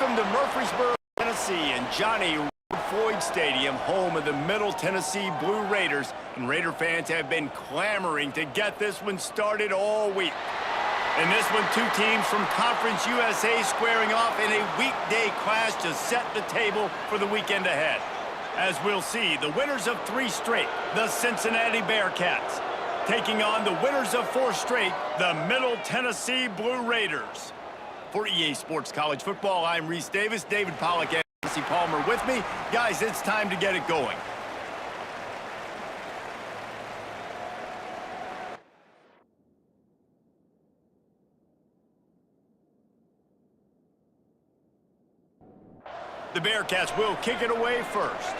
Welcome to Murfreesboro, Tennessee, and Johnny Floyd Stadium, home of the Middle Tennessee Blue Raiders. And Raider fans have been clamoring to get this one started all week. In this one, two teams from Conference USA squaring off in a weekday clash to set the table for the weekend ahead. As we'll see, the winners of 3 straight, the Cincinnati Bearcats, taking on the winners of 4 straight, the Middle Tennessee Blue Raiders. For EA Sports College Football, I'm Reese Davis, David Pollack and Jesse Palmer with me. Guys, it's time to get it going. The Bearcats will kick it away first.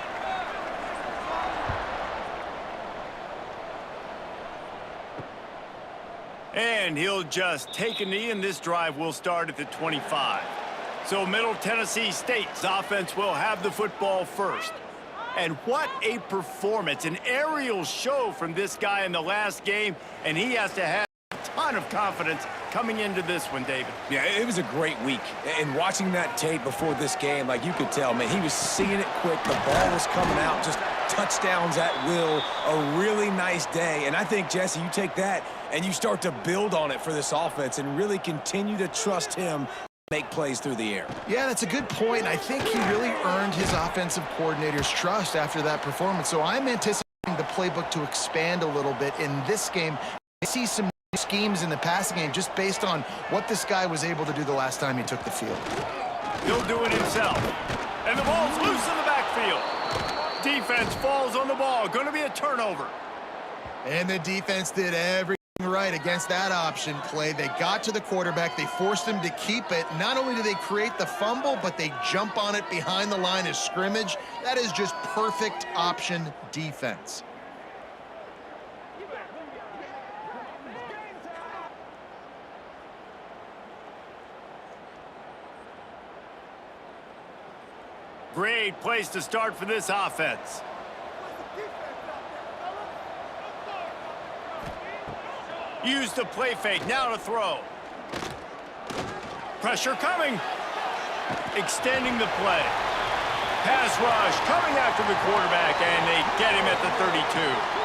And he'll just take a knee, and this drive will start at the 25. So Middle Tennessee State's offense will have the football first. And what a performance, an aerial show from this guy in the last game, and he has to have a ton of confidence coming into this one, David. Yeah, it was a great week. And watching that tape before this game, like you could tell, man, he was seeing it quick. The ball was coming out, just touchdowns at will. A really nice day. And I think, Jesse, you take that and you start to build on it for this offense and really continue to trust him to make plays through the air. Yeah, that's a good point. I think he really earned his offensive coordinator's trust after that performance. So I'm anticipating the playbook to expand a little bit in this game. I see some schemes in the passing game just based on what this guy was able to do the last time he took the field. He'll do it himself. And the ball's loose in the backfield. Defense falls on the ball. Going to be a turnover. And the defense did everything right against that option play. They got to the quarterback. They forced him to keep it. Not only do they create the fumble, but they jump on it behind the line of scrimmage. That is just perfect option defense. Great place to start for this offense. Use the play fake, now to throw. Pressure coming. Extending the play. Pass rush coming after the quarterback, and they get him at the 32.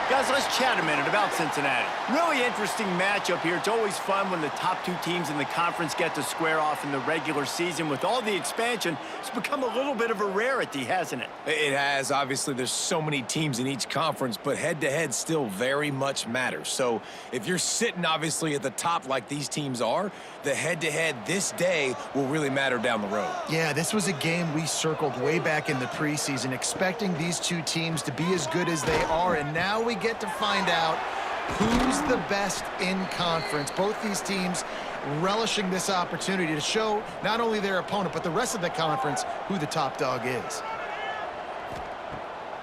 Guys, let's chat a minute about Cincinnati. Really interesting matchup here. It's always fun when the top 2 teams in the conference get to square off in the regular season. With all the expansion, it's become a little bit of a rarity, hasn't it? It has. Obviously, there's so many teams in each conference, but head-to-head still very much matters. So if you're sitting, obviously, at the top like these teams are, the head-to-head this day will really matter down the road. Yeah, this was a game we circled way back in the preseason, expecting these 2 teams to be as good as they are, and now we get to find out who's the best in conference. Both these teams relishing this opportunity to show not only their opponent, but the rest of the conference who the top dog is.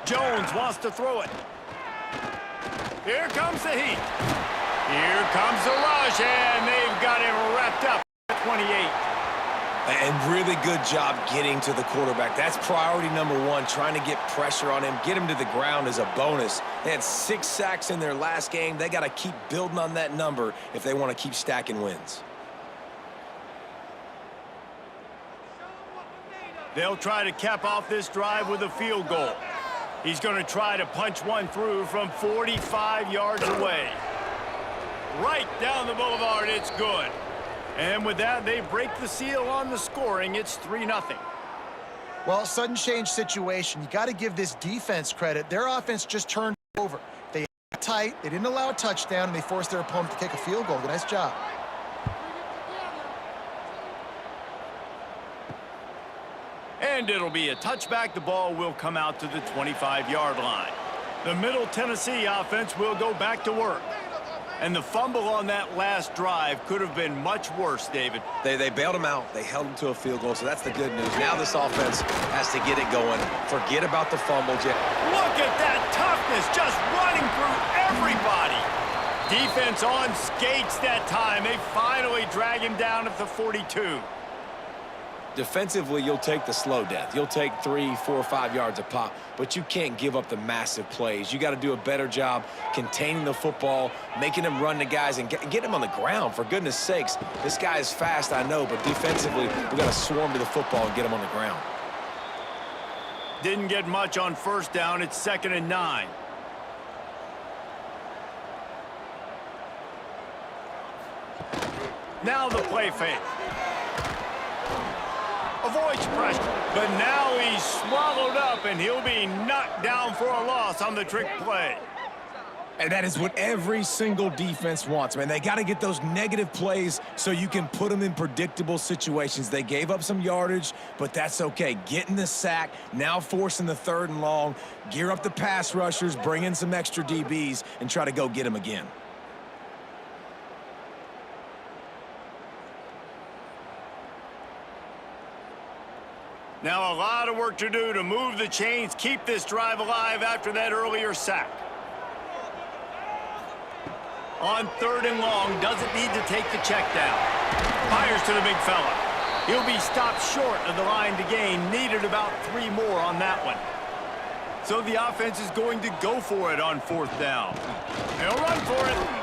Jones wants to throw it. Here comes the heat. Here comes the rush, and they've got him wrapped up at 28. And really good job getting to the quarterback. That's priority number 1, trying to get pressure on him, get him to the ground as a bonus. They had 6 sacks in their last game. They got to keep building on that number if they want to keep stacking wins. They'll try to cap off this drive with a field goal. He's going to try to punch one through from 45 yards away. Right down the boulevard, it's good. And with that, they break the seal on the scoring. It's 3-0. Well, sudden change situation. You got to give this defense credit. Their offense just turned over. They got tight. They didn't allow a touchdown, and they forced their opponent to kick a field goal. Nice job. And it'll be a touchback. The ball will come out to the 25-yard line. The Middle Tennessee offense will go back to work. And the fumble on that last drive could have been much worse, David. They bailed him out. They held him to a field goal, so that's the good news. Now this offense has to get it going. Forget about the fumble. Look at that toughness, just running through everybody. Defense on skates that time. They finally drag him down at the 42. Defensively, you'll take the slow death. You'll take 3, 4, 5 yards a pop, but you can't give up the massive plays. You got to do a better job containing the football, making them run the guys, and get them on the ground. For goodness sakes, this guy is fast, I know, but defensively, we got to swarm to the football and get him on the ground. Didn't get much on first down. It's 2nd and 9. Now the play fake. Avoids pressure, but now he's swallowed up, and he'll be knocked down for a loss on the trick play. And that is what every single defense wants, man. They got to get those negative plays so you can put them in predictable situations. They gave up some yardage, but that's okay. Getting the sack, now forcing the 3rd and long, gear up the pass rushers, bring in some extra DBs, and try to go get them again. Now a lot of work to do to move the chains, keep this drive alive after that earlier sack. On 3rd and long, doesn't need to take the check down. Fires to the big fella. He'll be stopped short of the line to gain. Needed about 3 more on that one. So the offense is going to go for it on 4th down. They'll run for it.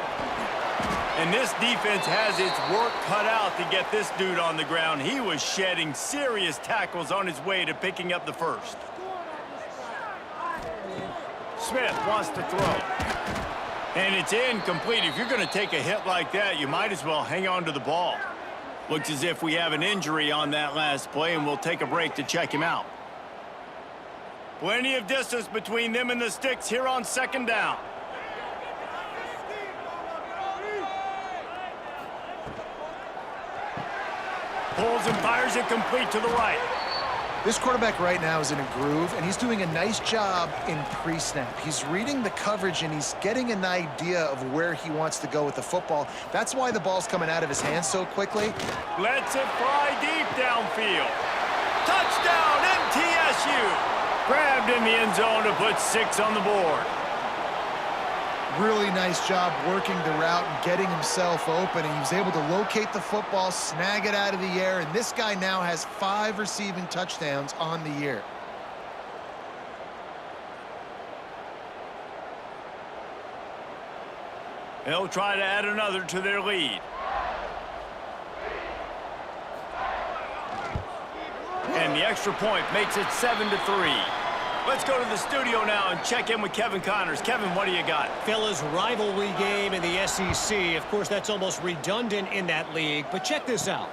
And this defense has its work cut out to get this dude on the ground. He was shedding serious tackles on his way to picking up the 1st. Smith wants to throw. And it's incomplete. If you're going to take a hit like that, you might as well hang on to the ball. Looks as if we have an injury on that last play, and we'll take a break to check him out. Plenty of distance between them and the sticks here on 2nd down. Pulls and fires it complete to the right. This quarterback right now is in a groove, and he's doing a nice job in pre-snap. He's reading the coverage, and he's getting an idea of where he wants to go with the football. That's why the ball's coming out of his hands so quickly. Lets it fly deep downfield. Touchdown, MTSU! Grabbed in the end zone to put 6 on the board. Really nice job working the route and getting himself open, and he was able to locate the football, snag it out of the air, and this guy now has 5 receiving touchdowns on the year. They'll try to add another to their lead. And the extra point makes it 7-3. Let's go to the studio now and check in with Kevin Connors. Kevin, what do you got? Fellas, rivalry game in the SEC. Of course, that's almost redundant in that league. But check this out.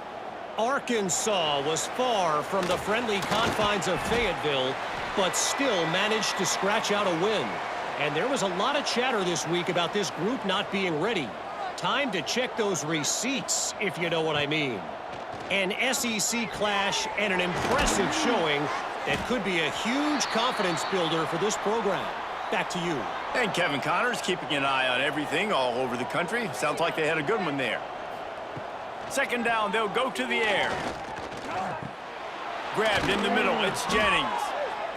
Arkansas was far from the friendly confines of Fayetteville, but still managed to scratch out a win. And there was a lot of chatter this week about this group not being ready. Time to check those receipts, if you know what I mean. An SEC clash and an impressive showing that could be a huge confidence builder for this program. Back to you. And Kevin Connors keeping an eye on everything all over the country. Sounds like they had a good one there. 2nd down, they'll go to the air. Grabbed in the middle, it's Jennings.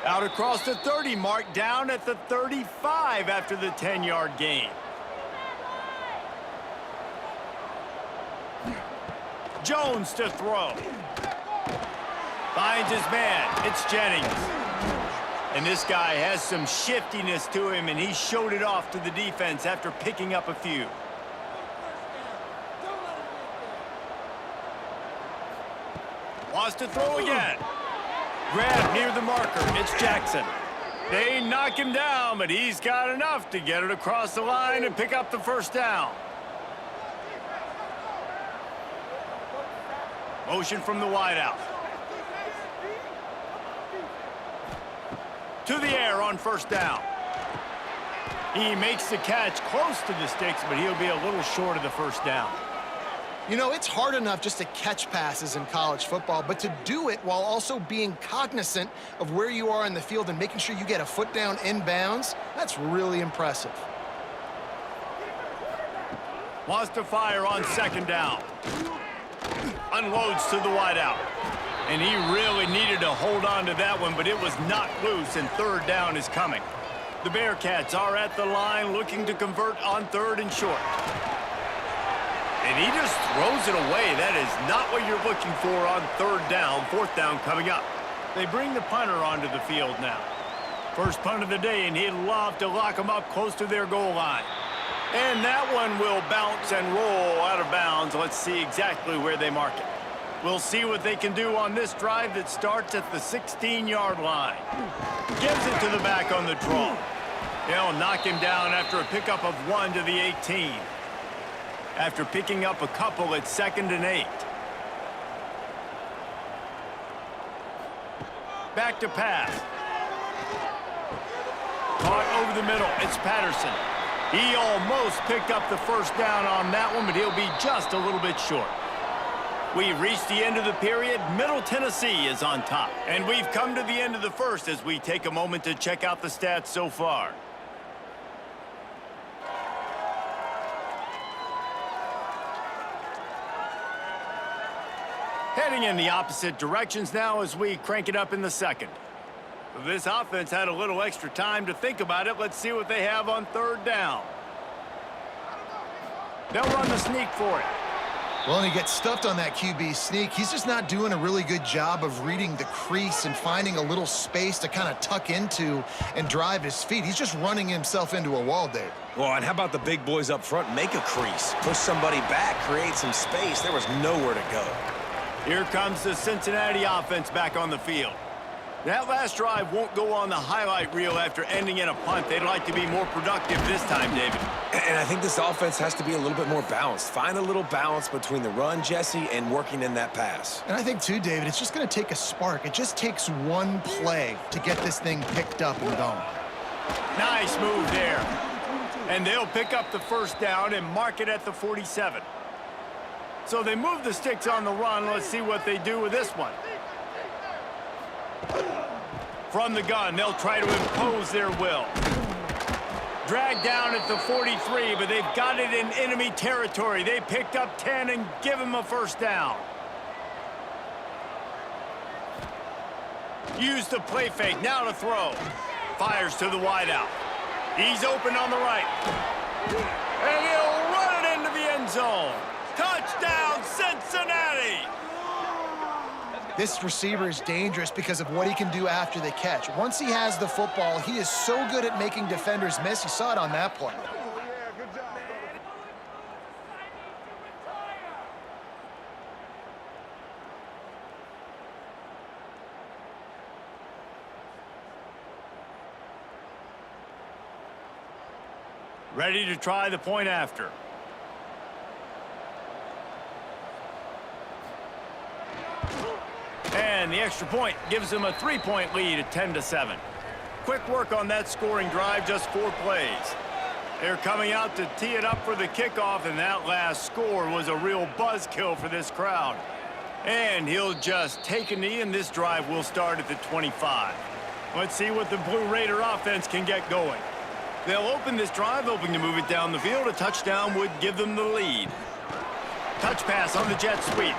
Out across the 30 mark, down at the 35 after the 10-yard gain. Jones to throw. Finds his man. It's Jennings. And this guy has some shiftiness to him, and he showed it off to the defense after picking up a few. Wants to throw again. Grab near the marker. It's Jackson. They knock him down, but he's got enough to get it across the line and pick up the 1st down. Motion from the wideout. To the air on 1st down. He makes the catch close to the sticks, but he'll be a little short of the 1st down. You know, it's hard enough just to catch passes in college football, but to do it while also being cognizant of where you are in the field and making sure you get a foot down inbounds, that's really impressive. Wants to fire on 2nd down. Unloads to the wideout. And he really needed to hold on to that one, but it was knocked loose, and 3rd down is coming. The Bearcats are at the line looking to convert on 3rd and short. And he just throws it away. That is not what you're looking for on third down. Fourth down coming up. They bring the punter onto the field now. First punt of the day, and he'd love to lock them up close to their goal line. And that one will bounce and roll out of bounds. Let's see exactly where they mark it. We'll see what they can do on this drive that starts at the 16-yard line. Gives it to the back on the draw. They'll knock him down after a pickup of 1 to the 18. After picking up a couple at 2nd and 8. Back to pass. Caught over the middle. It's Patterson. He almost picked up the first down on that one, but he'll be just a little bit short. We've reached the end of the period. Middle Tennessee is on top. And we've come to the end of the first as we take a moment to check out the stats so far. Heading in the opposite directions now as we crank it up in the second. This offense had a little extra time to think about it. Let's see what they have on third down. They'll run the sneak for it. Well, and he gets stuffed on that QB sneak. He's just not doing a really good job of reading the crease and finding a little space to kind of tuck into and drive his feet. He's just running himself into a wall, Dave. Well, and how about the big boys up front? Make a crease. Push somebody back. Create some space. There was nowhere to go. Here comes the Cincinnati offense back on the field. That last drive won't go on the highlight reel after ending in a punt. They'd like to be more productive this time, David. And I think this offense has to be a little bit more balanced. Find a little balance between the run, Jesse, and working in that pass. And I think, too, David, it's just going to take a spark. It just takes one play to get this thing picked up and going. Nice move there. And they'll pick up the first down and mark it at the 47. So they move the sticks on the run. Let's see what they do with this one. From the gun, they'll try to impose their will. Dragged down at the 43, but they've got it in enemy territory. They picked up 10 and give him a first down. Use the play fake, now to throw. Fires to the wideout. He's open on the right. And he'll run it into the end zone. Touchdown, Cincinnati! This receiver is dangerous because of what he can do after the catch. Once he has the football, he is so good at making defenders miss. You saw it on that play. Ready to try the point after. And the extra point gives them a 3-point lead at 10-7. Quick work on that scoring drive, just 4 plays. They're coming out to tee it up for the kickoff, and that last score was a real buzzkill for this crowd. And he'll just take a knee, and this drive will start at the 25. Let's see what the Blue Raider offense can get going. They'll open this drive, hoping to move it down the field. A touchdown would give them the lead. Touch pass on the jet sweep.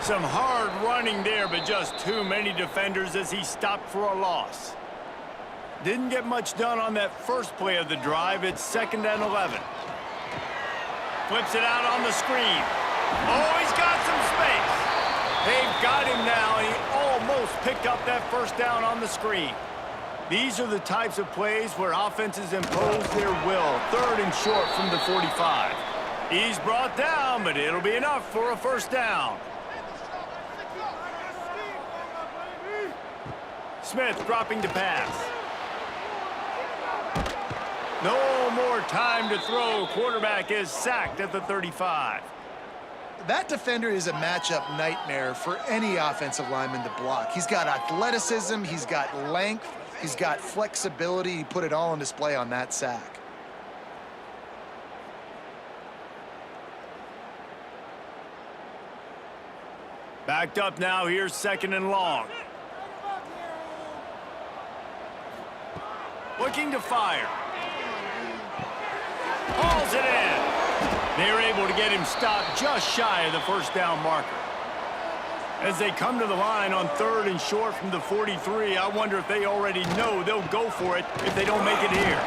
Some hard running there, but just too many defenders as he stopped for a loss. Didn't get much done on that first play of the drive. It's 2nd and 11. Flips it out on the screen. Oh, he's got some space. They've got him now, and he almost picked up that first down on the screen. These are the types of plays where offenses impose their will. 3rd and short from the 45. He's brought down, but it'll be enough for a first down. Smith dropping to pass. No more time to throw. Quarterback is sacked at the 35. That defender is a matchup nightmare for any offensive lineman to block. He's got athleticism, he's got length, he's got flexibility. He put it all on display on that sack. Backed up now, here's 2nd and long. Looking to fire. Hauls it in. They're able to get him stopped just shy of the first down marker. As they come to the line on 3rd and short from the 43, I wonder if they already know they'll go for it if they don't make it here.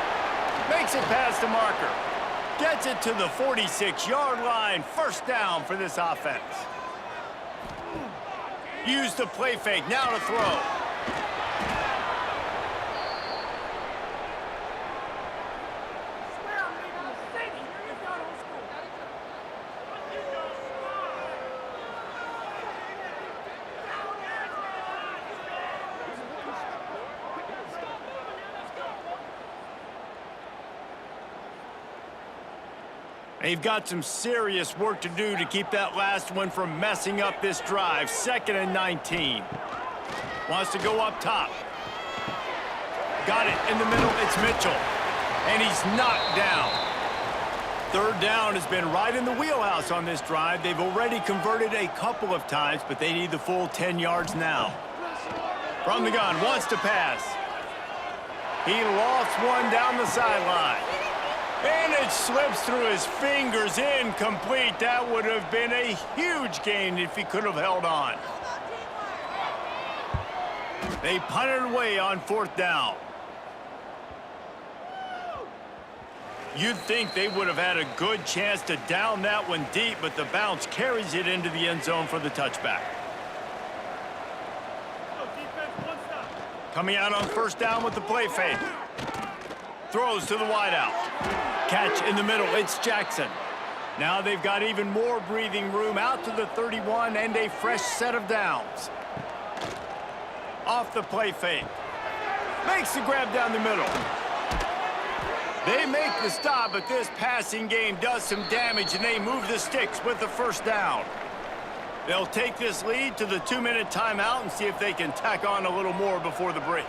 Makes it past the marker. Gets it to the 46-yard line. First down for this offense. Use the play fake. Now to throw. They've got some serious work to do to keep that last one from messing up this drive. 2nd and 19. Wants to go up top. Got it in the middle. It's Mitchell. And he's knocked down. 3rd down has been right in the wheelhouse on this drive. They've already converted a couple of times, but they need the full 10 yards now. From the gun, wants to pass. He lofts one down the sideline. And it slips through his fingers, incomplete. That would have been a huge gain if he could have held on. They punted away on 4th down. You'd think they would have had a good chance to down that one deep, but the bounce carries it into the end zone for the touchback. Coming out on 1st down with the play fake. Throws to the wideout. Catch in the middle. It's Jackson. Now they've got even more breathing room out to the 31 and a fresh set of downs. Off the play fake. Makes the grab down the middle. They make the stop, but this passing game does some damage, and they move the sticks with the 1st down. They'll take this lead to the 2-minute timeout and see if they can tack on a little more before the break.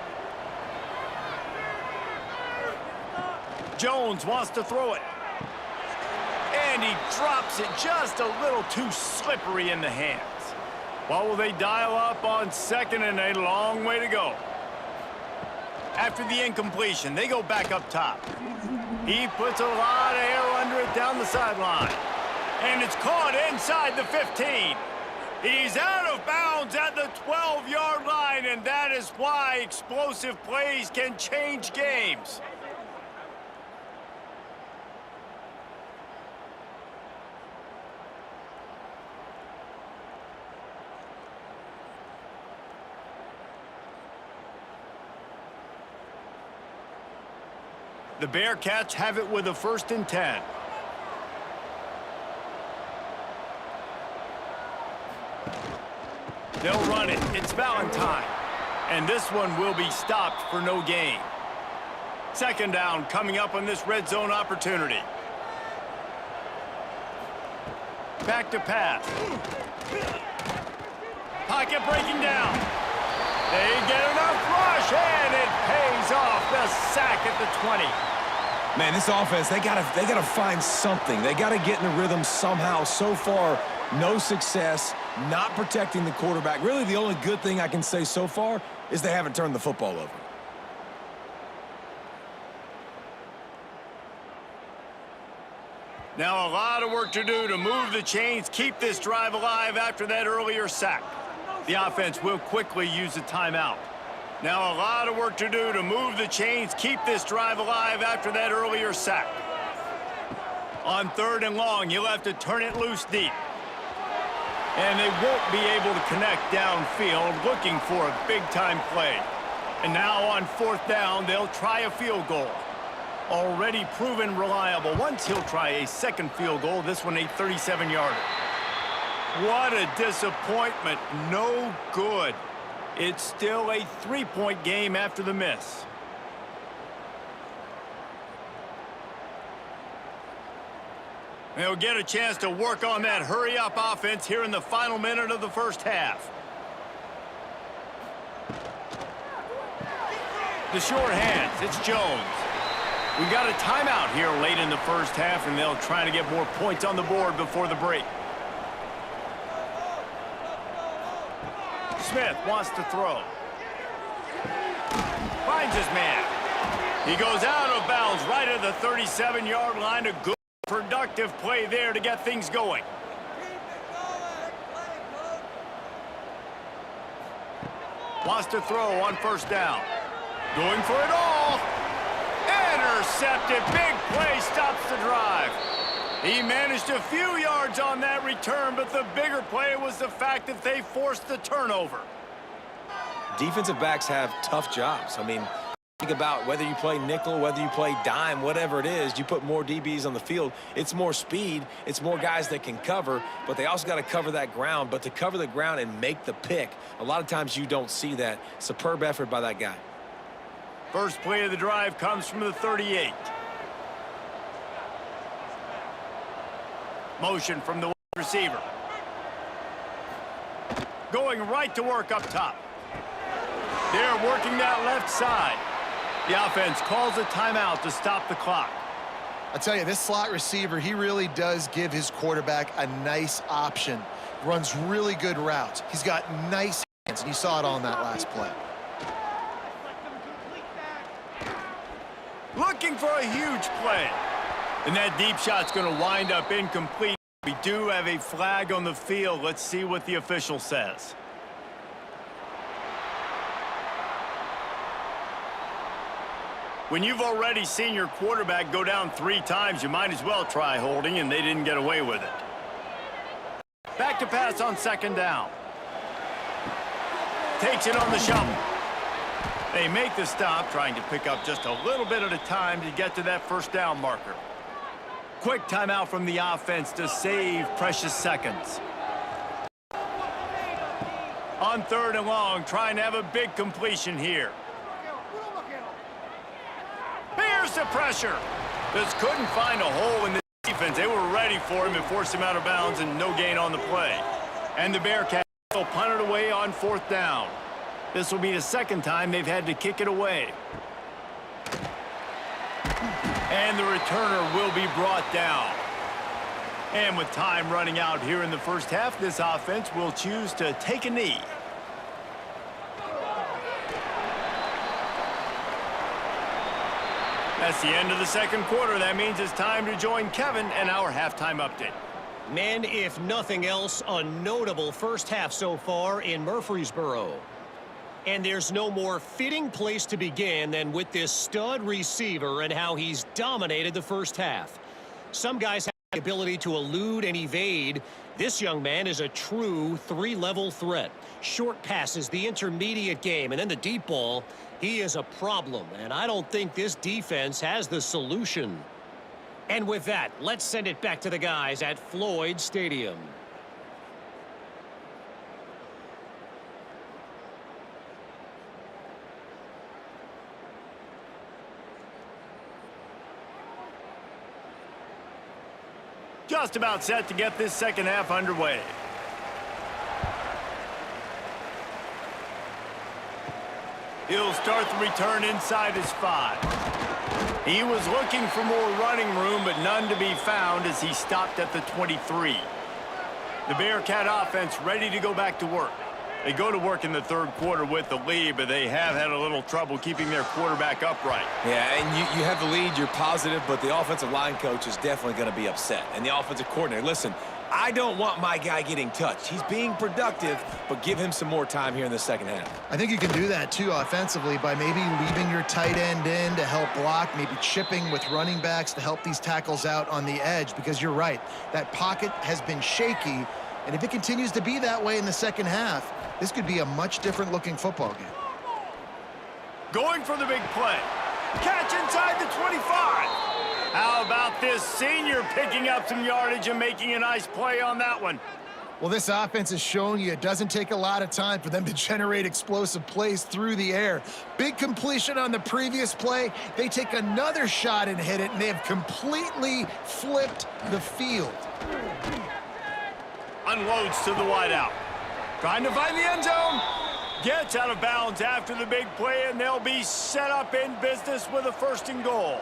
Jones wants to throw it. And he drops it just a little too slippery in the hands. Well, will they dial up on 2nd and a long way to go? After the incompletion, they go back up top. He puts a lot of air under it down the sideline. And it's caught inside the 15. He's out of bounds at the 12-yard line, and that is why explosive plays can change games. The Bearcats have it with a 1st and 10. They'll run it. It's Valentine. And this one will be stopped for no gain. 2nd down coming up on this red zone opportunity. Back to pass. Pocket breaking down. They get enough rush, and it pays off. The sack at the 20. Man, this offense, they gotta find something. They gotta get in the rhythm somehow. So far, no success, not protecting the quarterback. Really, the only good thing I can say so far is they haven't turned the football over. Now a lot of work to do to move the chains, keep this drive alive after that earlier sack. The offense will quickly use a timeout. Now a lot of work to do to move the chains, keep this drive alive after that earlier sack. On 3rd and long, you'll have to turn it loose deep. And they won't be able to connect downfield, looking for a big-time play. And now on 4th down, they'll try a field goal. Already proven reliable. Once he'll try a 2nd field goal, this one a 37-yarder. What a disappointment. No good. It's still a 3-point game after the miss. They'll get a chance to work on that hurry-up offense here in the final minute of the 1st half. The short hands, it's Jones. We've got a timeout here late in the 1st half, and they'll try to get more points on the board before the break. Smith wants to throw. Finds his man. He goes out of bounds right at the 37-yard line. A good, productive play there to get things going. Wants to throw on 1st down. Going for it all. Intercepted. Big play stops the drive. He managed a few yards on that return, but the bigger play was the fact that they forced the turnover. Defensive backs have tough jobs. I mean, think about whether you play nickel, whether you play dime, whatever it is, you put more DBs on the field. It's more speed. It's more guys that can cover, but they also got to cover that ground. But to cover the ground and make the pick, a lot of times you don't see that. Superb effort by that guy. First play of the drive comes from the 38. Motion from the wide receiver. Going right to work up top. They're working that left side. The offense calls a timeout to stop the clock. I tell you, this slot receiver, he really does give his quarterback a nice option. Runs really good routes. He's got nice hands, and you saw it on that last play. Looking for a huge play. And that deep shot's going to wind up incomplete. We do have a flag on the field. Let's see what the official says. When you've already seen your quarterback go down 3 times, you might as well try holding, and they didn't get away with it. Back to pass on second down. Takes it on the shovel. They make the stop, trying to pick up just a little bit at a time to get to that first down marker. Quick timeout from the offense to save precious seconds. On 3rd and long, trying to have a big completion here. Here's the pressure. Just couldn't find a hole in the defense. They were ready for him and forced him out of bounds, and no gain on the play. And the Bearcats will punt it away on 4th down. This will be the second time they've had to kick it away. And the returner will be brought down. And with time running out here in the first half, this offense will choose to take a knee. That's the end of the second quarter. That means it's time to join Kevin and our halftime update. Men, if nothing else, a notable first half so far in Murfreesboro. And there's no more fitting place to begin than with this stud receiver and how he's dominated the first half. Some guys have the ability to elude and evade. This young man is a true 3-level threat. Short passes, the intermediate game, and then the deep ball. He is a problem, and I don't think this defense has the solution. And with that, let's send it back to the guys at Floyd Stadium. Just about set to get this second half underway. He'll start the return inside his 5. He was looking for more running room, but none to be found as he stopped at the 23. The Bearcat offense ready to go back to work. They go to work in the third quarter with the lead, but they have had a little trouble keeping their quarterback upright. Yeah, and you have the lead, you're positive, but the offensive line coach is definitely going to be upset. And the offensive coordinator, listen, I don't want my guy getting touched. He's being productive, but give him some more time here in the second half. I think you can do that, too, offensively, by maybe leaving your tight end in to help block, maybe chipping with running backs to help these tackles out on the edge, because you're right. That pocket has been shaky, and if it continues to be that way in the second half, this could be a much different looking football game. Going for the big play. Catch inside the 25. How about this senior picking up some yardage and making a nice play on that one? Well, this offense has shown you it doesn't take a lot of time for them to generate explosive plays through the air. Big completion on the previous play. They take another shot and hit it, and they have completely flipped the field. Unloads to the wideout. Trying to find the end zone. Gets out of bounds after the big play, and they'll be set up in business with a 1st and goal.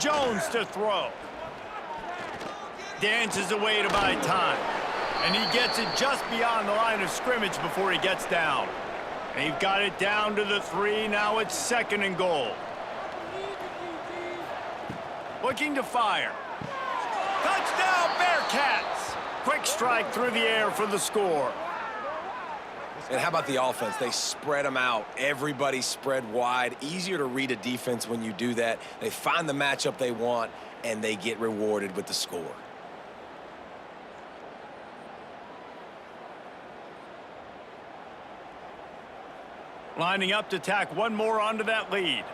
Jones to throw. Dances away to buy time. And he gets it just beyond the line of scrimmage before he gets down. And he's got it down to the 3. Now it's 2nd and goal. Looking to fire. Touchdown, Bearcats! Quick strike through the air for the score. And how about the offense? They spread them out. Everybody spread wide. Easier to read a defense when you do that. They find the matchup they want, and they get rewarded with the score. Lining up to tack one more onto that lead.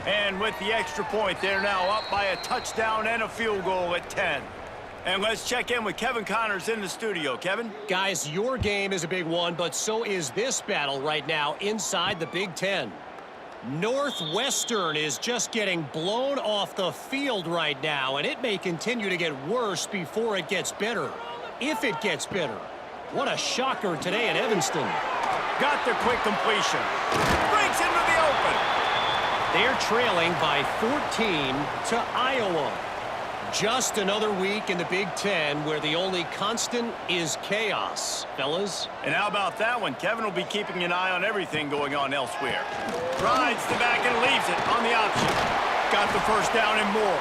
And with the extra point, they're now up by a touchdown and a field goal at 10. And let's check in with Kevin Connors in the studio. Kevin? Guys, your game is a big one, but so is this battle right now inside the Big Ten. Northwestern is just getting blown off the field right now, and it may continue to get worse before it gets better. If it gets better. What a shocker today in Evanston. Got the quick completion. Breaks into the open. They're trailing by 14 to Iowa. Just another week in the Big Ten where the only constant is chaos, fellas. And how about that one? Kevin will be keeping an eye on everything going on elsewhere. Rides the back and leaves it on the option. Got the first down and more.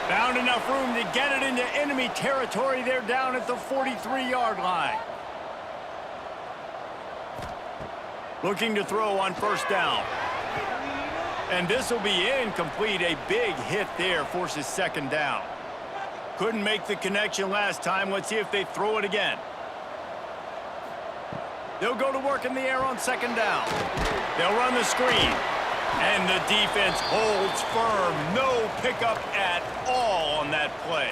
Found enough room to get it into enemy territory. They're down at the 43-yard line. Looking to throw on first down. And this will be incomplete. A big hit there forces second down. Couldn't make the connection last time. Let's see if they throw it again. They'll go to work in the air on second down. They'll run the screen. And the defense holds firm. No pickup at all on that play.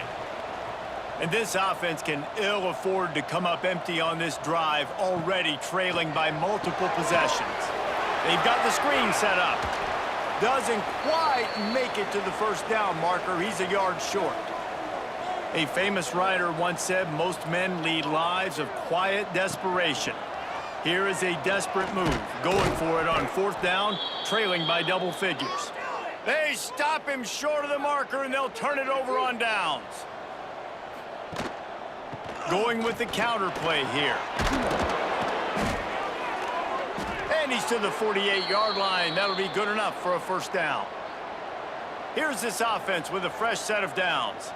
And this offense can ill afford to come up empty on this drive, already trailing by multiple possessions. They've got the screen set up. Doesn't quite make it to the first down marker. He's a yard short. A famous writer once said, most men lead lives of quiet desperation. Here is a desperate move, going for it on fourth down, trailing by double figures. They stop him short of the marker, and they'll turn it over on downs. Going with the counter play here. And he's to the 48-yard line. That'll be good enough for a first down. Here's this offense with a fresh set of downs.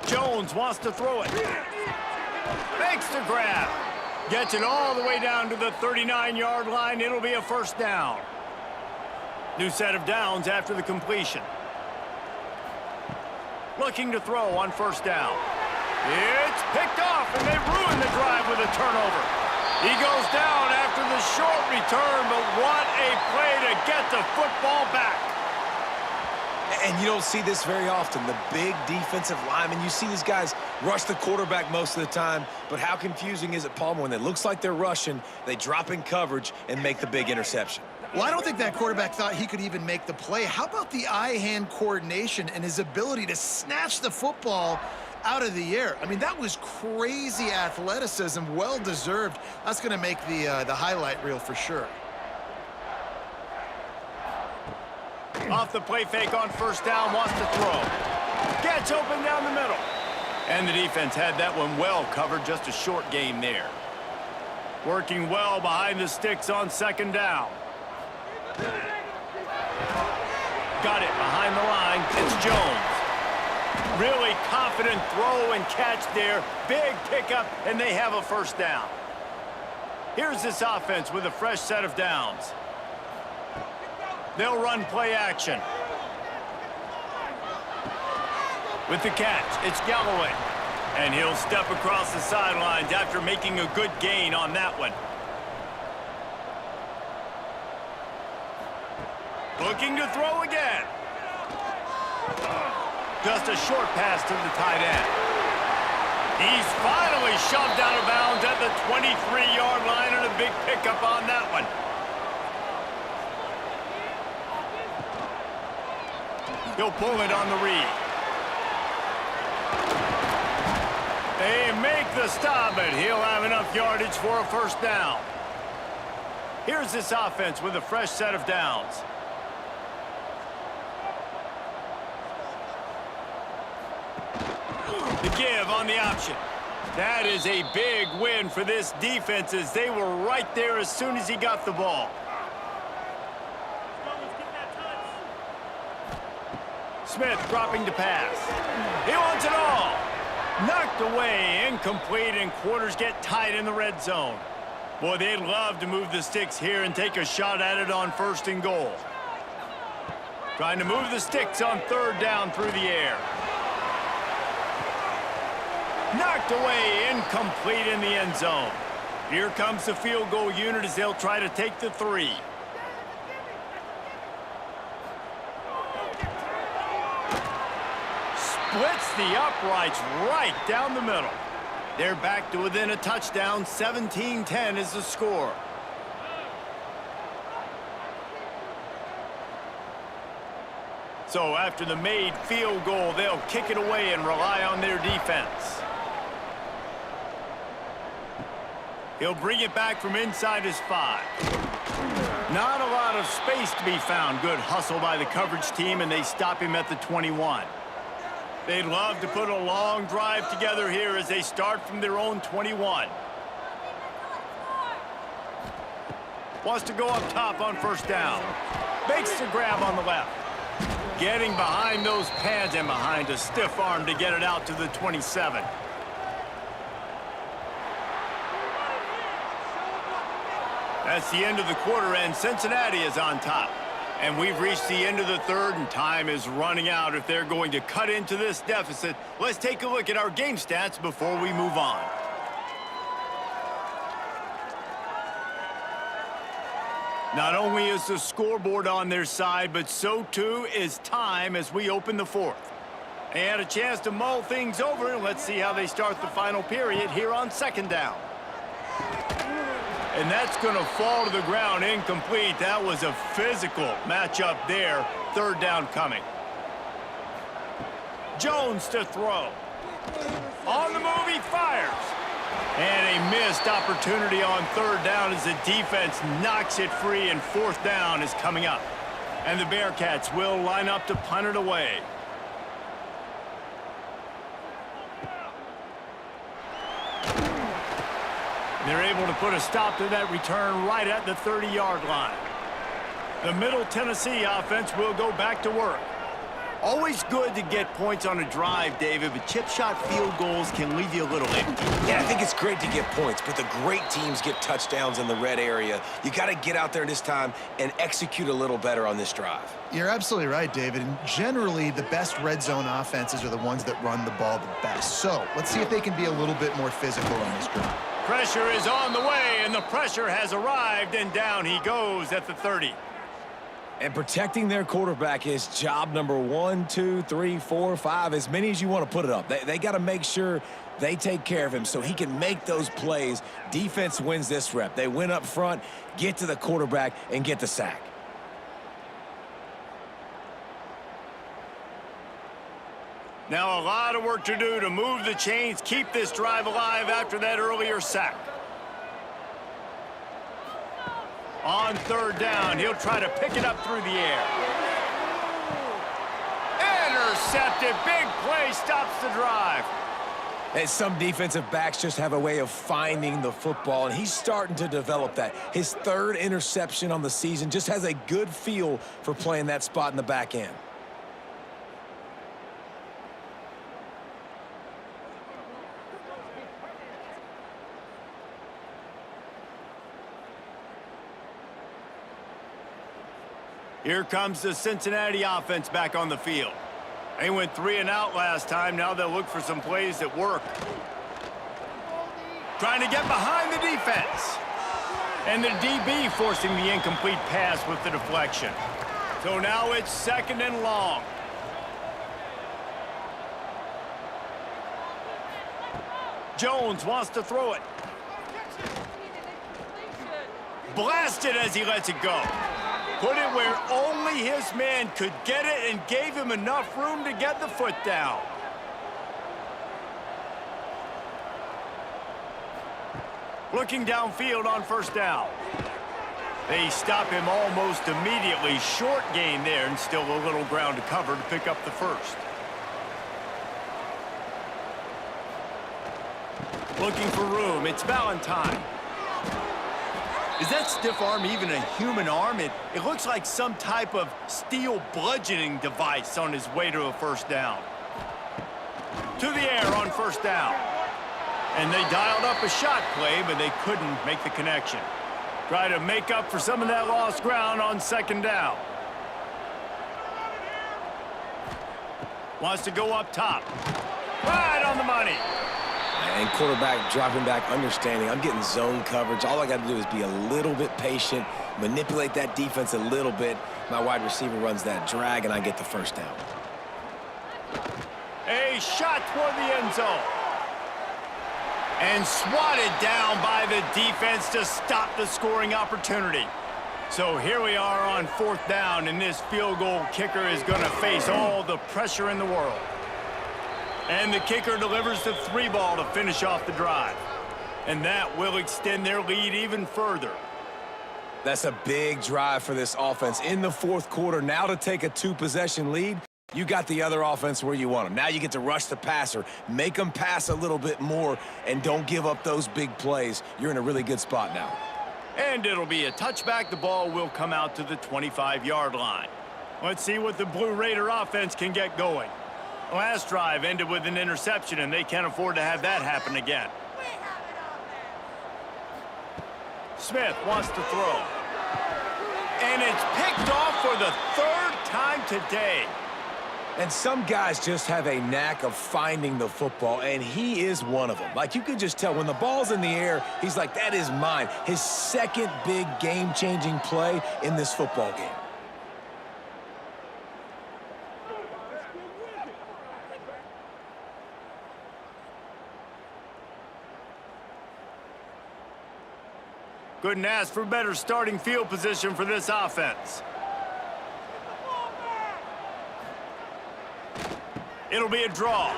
Jones wants to throw it. Makes the grab. Gets it all the way down to the 39-yard line. It'll be a first down. New set of downs after the completion. Looking to throw on first down. It's picked off, and they ruin the drive with a turnover. He goes down after the short return, but what a play to get the football back. And you don't see this very often, the big defensive linemen. You see these guys rush the quarterback most of the time, but how confusing is it, Palmer, when it looks like they're rushing, they drop in coverage and make the big interception? Well, I don't think that quarterback thought he could even make the play. How about the eye-hand coordination and his ability to snatch the football out of the air? I mean, that was crazy athleticism, well-deserved. That's going to make the highlight reel for sure. Off the play fake on first down, wants to throw. Gets open down the middle. And the defense had that one well covered, just a short gain there. Working well behind the sticks on second down. Got it behind the line. It's Jones. Really confident throw and catch there. Big pickup, and they have a first down. Here's this offense with a fresh set of downs. They'll run play action. With the catch, it's Galloway. And he'll step across the sidelines after making a good gain on that one. Looking to throw again. Just a short pass to the tight end. He's finally shoved out of bounds at the 23-yard line, and a big pickup on that one. He'll pull it on the read. They make the stop, and he'll have enough yardage for a first down. Here's this offense with a fresh set of downs. The give on the option. That is a big win for this defense, as they were right there as soon as he got the ball. Smith dropping to pass. He wants it all. Knocked away, incomplete, and quarters get tight in the red zone. Boy, they'd love to move the sticks here and take a shot at it on 1st and goal. Trying to move the sticks on 3rd down through the air. Knocked away, incomplete in the end zone. Here comes the field goal unit as they'll try to take the 3. Splits the uprights right down the middle. They're back to within a touchdown. 17-10 is the score. So after the made field goal, they'll kick it away and rely on their defense. He'll bring it back from inside his 5. Not a lot of space to be found. Good hustle by the coverage team, and they stop him at the 21. They'd love to put a long drive together here as they start from their own 21. Wants to go up top on 1st down. Makes the grab on the left. Getting behind those pads and behind a stiff arm to get it out to the 27. That's the end of the quarter, and Cincinnati is on top. And we've reached the end of the 3rd, and time is running out if they're going to cut into this deficit. Let's take a look at our game stats before we move on. Not only is the scoreboard on their side, but so too is time as we open the 4th. They had a chance to mull things over, and let's see how they start the final period here on 2nd down. And that's going to fall to the ground incomplete. That was a physical matchup there. 3rd down coming. Jones to throw. On the move, he fires. And a missed opportunity on 3rd down as the defense knocks it free, and 4th down is coming up. And the Bearcats will line up to punt it away. They're able to put a stop to that return right at the 30-yard line. The Middle Tennessee offense will go back to work. Always good to get points on a drive, David, but chip shot field goals can leave you a little empty. Yeah, I think it's great to get points, but the great teams get touchdowns in the red area. You got to get out there this time and execute a little better on this drive. You're absolutely right, David. And generally, the best red zone offenses are the ones that run the ball the best. So let's see if they can be a little bit more physical on this drive. Pressure is on the way, and the pressure has arrived, and down he goes at the 30. And protecting their quarterback is job number 1, 2, 3, 4, 5, as many as you want to put it up. They got to make sure they take care of him so he can make those plays. Defense wins this rep. They win up front, get to the quarterback, and get the sack. Now a lot of work to do to move the chains, keep this drive alive after that earlier sack. On 3rd down, he'll try to pick it up through the air. Intercepted. Big play stops the drive. And some defensive backs just have a way of finding the football, and he's starting to develop that. His 3rd interception on the season, just has a good feel for playing that spot in the back end. Here comes the Cincinnati offense back on the field. They went 3 and out last time. Now they'll look for some plays that work. Trying to get behind the defense. And the DB forcing the incomplete pass with the deflection. So now it's 2nd and long. Jones wants to throw it. Blasted as he lets it go. Put it where only his man could get it and gave him enough room to get the foot down. Looking downfield on 1st down. They stop him almost immediately. Short gain there, and still a little ground to cover to pick up the 1st. Looking for room. It's Valentine. Is that stiff arm even a human arm? It looks like some type of steel bludgeoning device on his way to a first down. To the air on first down. And they dialed up a shot play, but they couldn't make the connection. Try to make up for some of that lost ground on second down. Wants to go up top. Right on the money. And quarterback dropping back, understanding I'm getting zone coverage. All I got to do is be a little bit patient, manipulate that defense a little bit. My wide receiver runs that drag, and I get the first down. A shot toward the end zone. And swatted down by the defense to stop the scoring opportunity. So here we are on fourth down, and this field goal kicker is going to face all the pressure in the world. And the kicker delivers the 3-ball to finish off the drive. And that will extend their lead even further. That's a big drive for this offense in the fourth quarter. Now to take a 2-possession lead, you got the other offense where you want them. Now you get to rush the passer, make them pass a little bit more, and don't give up those big plays. You're in a really good spot now. And it'll be a touchback. The ball will come out to the 25-yard line. Let's see what the Blue Raider offense can get going. Last drive ended with an interception, and they can't afford to have that happen again. Smith wants to throw. And it's picked off for the 3rd time today. And some guys just have a knack of finding the football, and he is one of them. Like, you could just tell when the ball's in the air, he's like, that is mine. His second big game-changing play in this football game. Couldn't ask for better starting field position for this offense. It'll be a draw.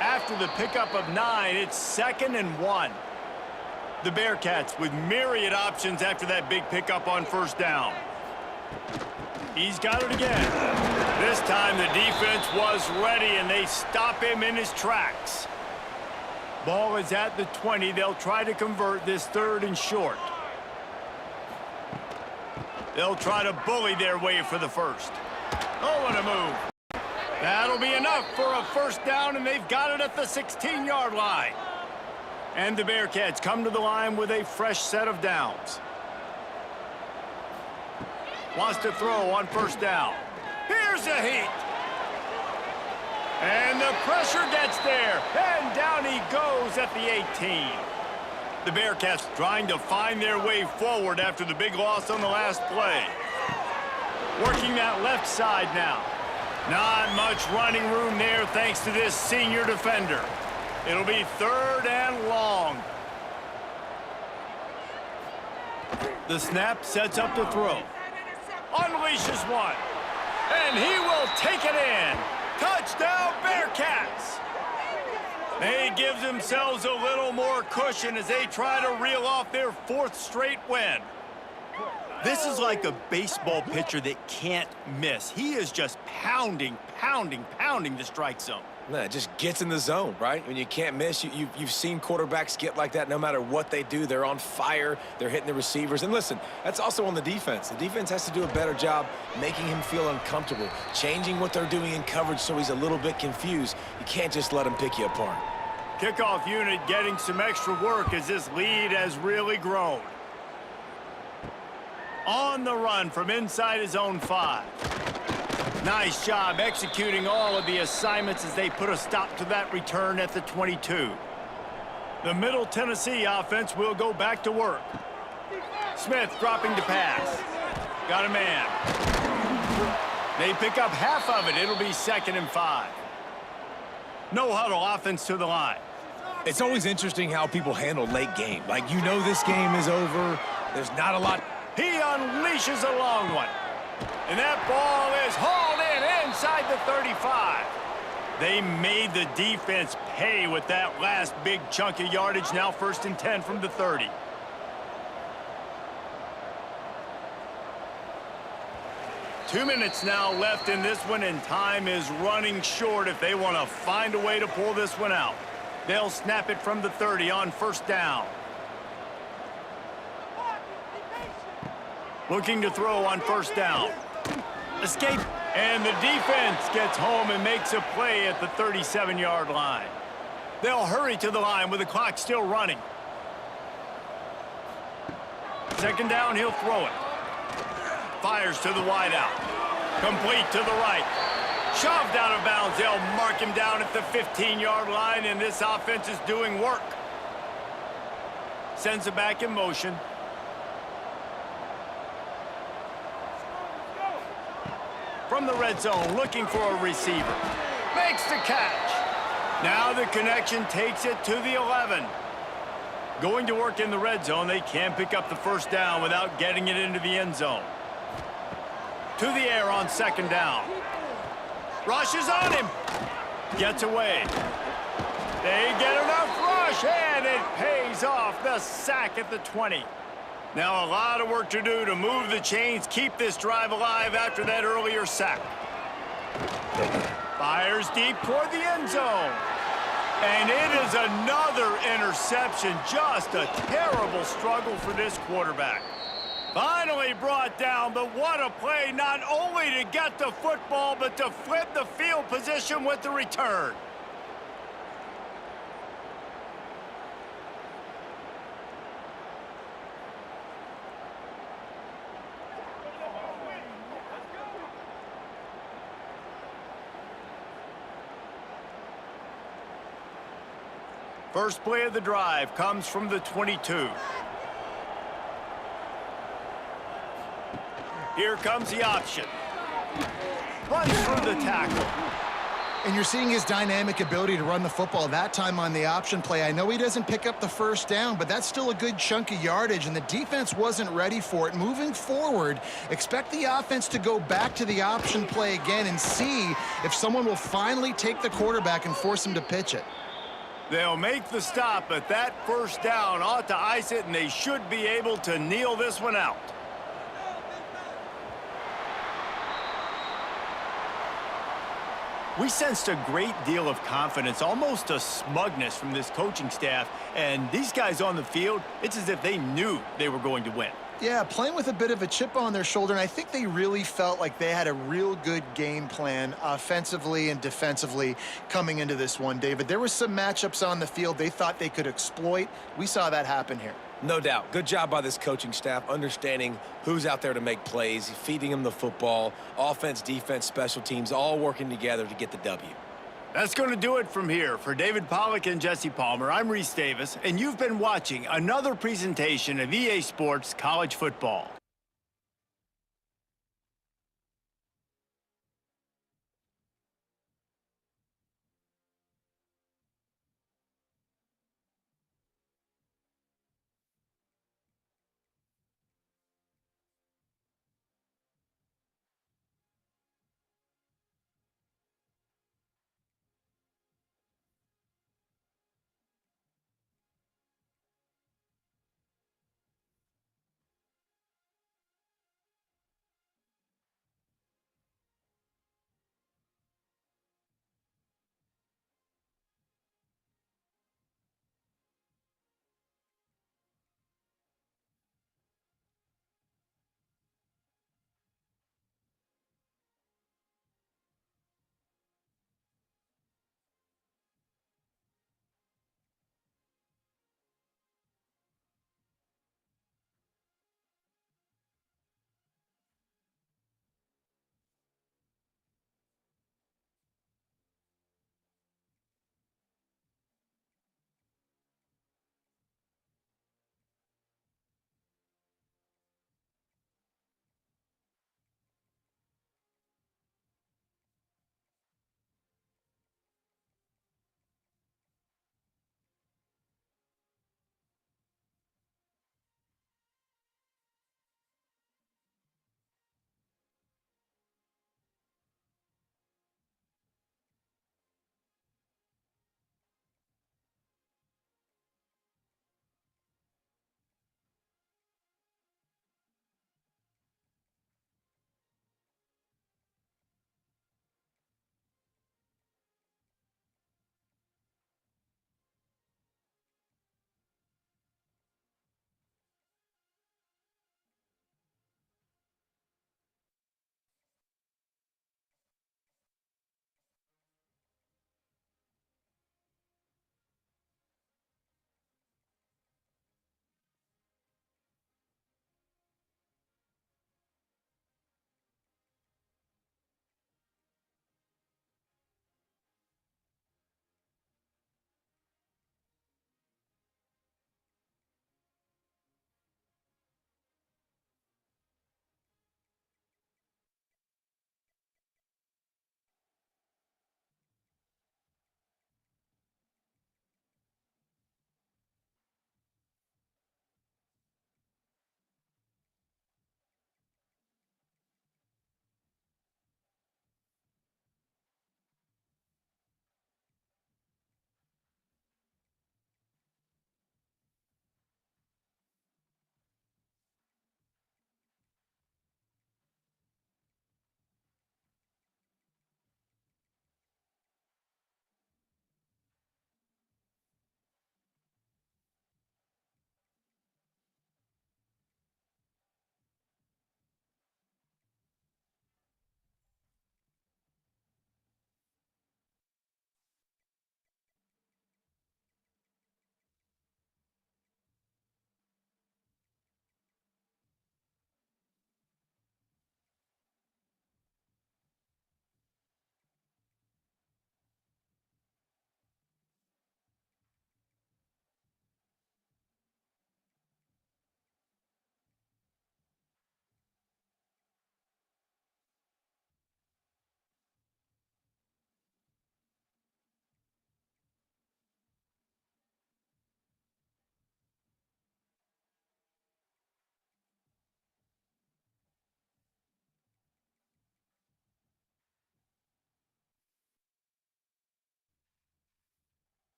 After the pickup of 9, it's 2nd and 1. The Bearcats with myriad options after that big pickup on first down. He's got it again. This time the defense was ready, and they stop him in his tracks. Ball is at the 20. They'll try to convert this 3rd and short. They'll try to bully their way for the first. Oh, what a move. That'll be enough for a first down, and they've got it at the 16-yard line. And the Bearcats come to the line with a fresh set of downs. Wants to throw on first down. Here's a heat. And the pressure gets there, and down he goes at the 18. The Bearcats trying to find their way forward after the big loss on the last play. Working that left side now. Not much running room there thanks to this senior defender. It'll be 3rd and long. The snap sets up the throw. Unleashes one. And he will take it in. Touchdown, Bearcats! They give themselves a little more cushion as they try to reel off their 4th straight win. This is like a baseball pitcher that can't miss. He is just pounding the strike zone. No, it just gets in the zone, right? When you can't miss, you've seen quarterbacks get like that no matter what they do. They're on fire. They're hitting the receivers. And listen, that's also on the defense. The defense has to do a better job making him feel uncomfortable, changing what they're doing in coverage so he's a little bit confused. You can't just let him pick you apart. Kickoff unit getting some extra work as this lead has really grown. On the run from inside his own 5. Nice job executing all of the assignments as they put a stop to that return at the 22. The Middle Tennessee offense will go back to work. Smith dropping to pass. Got a man. They pick up half of it. It'll be 2nd and 5. No huddle offense to the line. It's always interesting how people handle late game. Like, you know this game is over. There's not a lot. He unleashes a long one. And that ball is hauled in inside the 35. They made the defense pay with that last big chunk of yardage. Now 1st and 10 from the 30. Two minutes now left in this one, and time is running short if they want to find a way to pull this one out. They'll snap it from the 30 on first down. Looking to throw on first down. Escape. And the defense gets home and makes a play at the 37-yard line. They'll hurry to the line with the clock still running. Second down, he'll throw it. Fires to the wideout. Complete to the right. Shoved out of bounds. They'll mark him down at the 15-yard line, and this offense is doing work. Sends it back in motion. From the red zone, looking for a receiver. Makes the catch. Now the connection takes it to the 11. Going to work in the red zone, they can't pick up the first down without getting it into the end zone. To the air on second down. Rushes on him. Gets away. They get enough rush, and it pays off. The sack at the 20. Now a lot of work to do to move the chains, keep this drive alive after that earlier sack. Fires deep toward the end zone. And it is another interception. Just a terrible struggle for this quarterback. Finally brought down, but what a play, not only to get the football, but to flip the field position with the return. First play of the drive comes from the 22. Here comes the option. Runs through the tackle. And you're seeing his dynamic ability to run the football that time on the option play. I know he doesn't pick up the first down, but that's still a good chunk of yardage, and the defense wasn't ready for it. Moving forward, expect the offense to go back to the option play again and see if someone will finally take the quarterback and force him to pitch it. They'll make the stop, but that first down ought to ice it, and they should be able to kneel this one out. We sensed a great deal of confidence, almost a smugness from this coaching staff, and these guys on the field, it's as if they knew they were going to win. Yeah, playing with a bit of a chip on their shoulder, and I think they really felt like they had a real good game plan offensively and defensively coming into this one, David. There were some matchups on the field they thought they could exploit. We saw that happen here. No doubt. Good job by this coaching staff, understanding who's out there to make plays, feeding them the football, offense, defense, special teams, all working together to get the W. That's going to do it from here. For David Pollack and Jesse Palmer, I'm Reese Davis, and you've been watching another presentation of EA Sports College Football.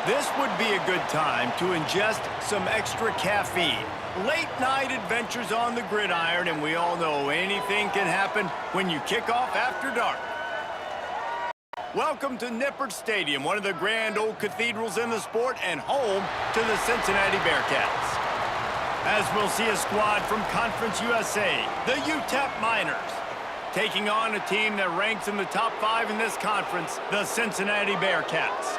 This would be a good time to ingest some extra caffeine. Late night adventures on the gridiron, and we all know anything can happen when you kick off after dark. Welcome to Nippert Stadium, one of the grand old cathedrals in the sport and home to the Cincinnati Bearcats. As we'll see a squad from Conference USA, the UTEP Miners, taking on a team that ranks in the top 5 in this conference, the Cincinnati Bearcats.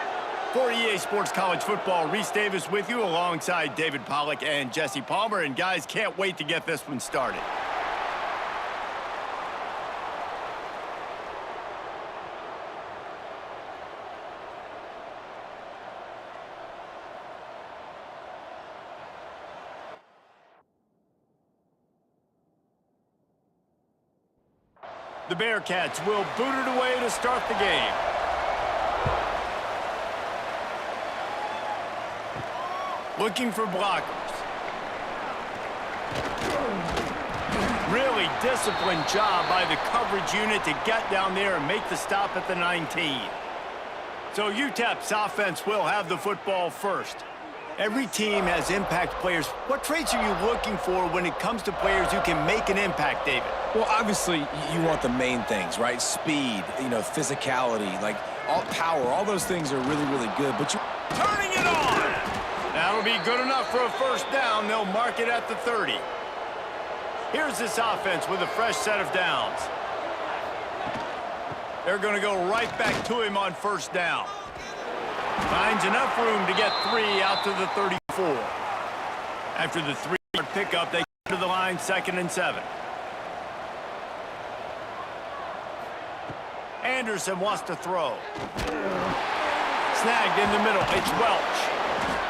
For EA Sports College Football, Reese Davis with you alongside David Pollack and Jesse Palmer. And guys, can't wait to get this one started. The Bearcats will boot it away to start the game. Looking for blockers. Really disciplined job by the coverage unit to get down there and make the stop at the 19. So UTEP's offense will have the football first. Every team has impact players. What traits are you looking for when it comes to players who can make an impact, David? Well, obviously, you want the main things, right? Speed, physicality, like all power. All those things are really, really good. But you turning it on. That'll be good enough for a first down. They'll mark it at the 30. Here's this offense with a fresh set of downs. They're going to go right back to him on first down. Finds enough room to get 3 out to the 34. After the 3-yard pickup, they come to the line 2nd and 7. Anderson wants to throw. Snagged in the middle. It's Welch.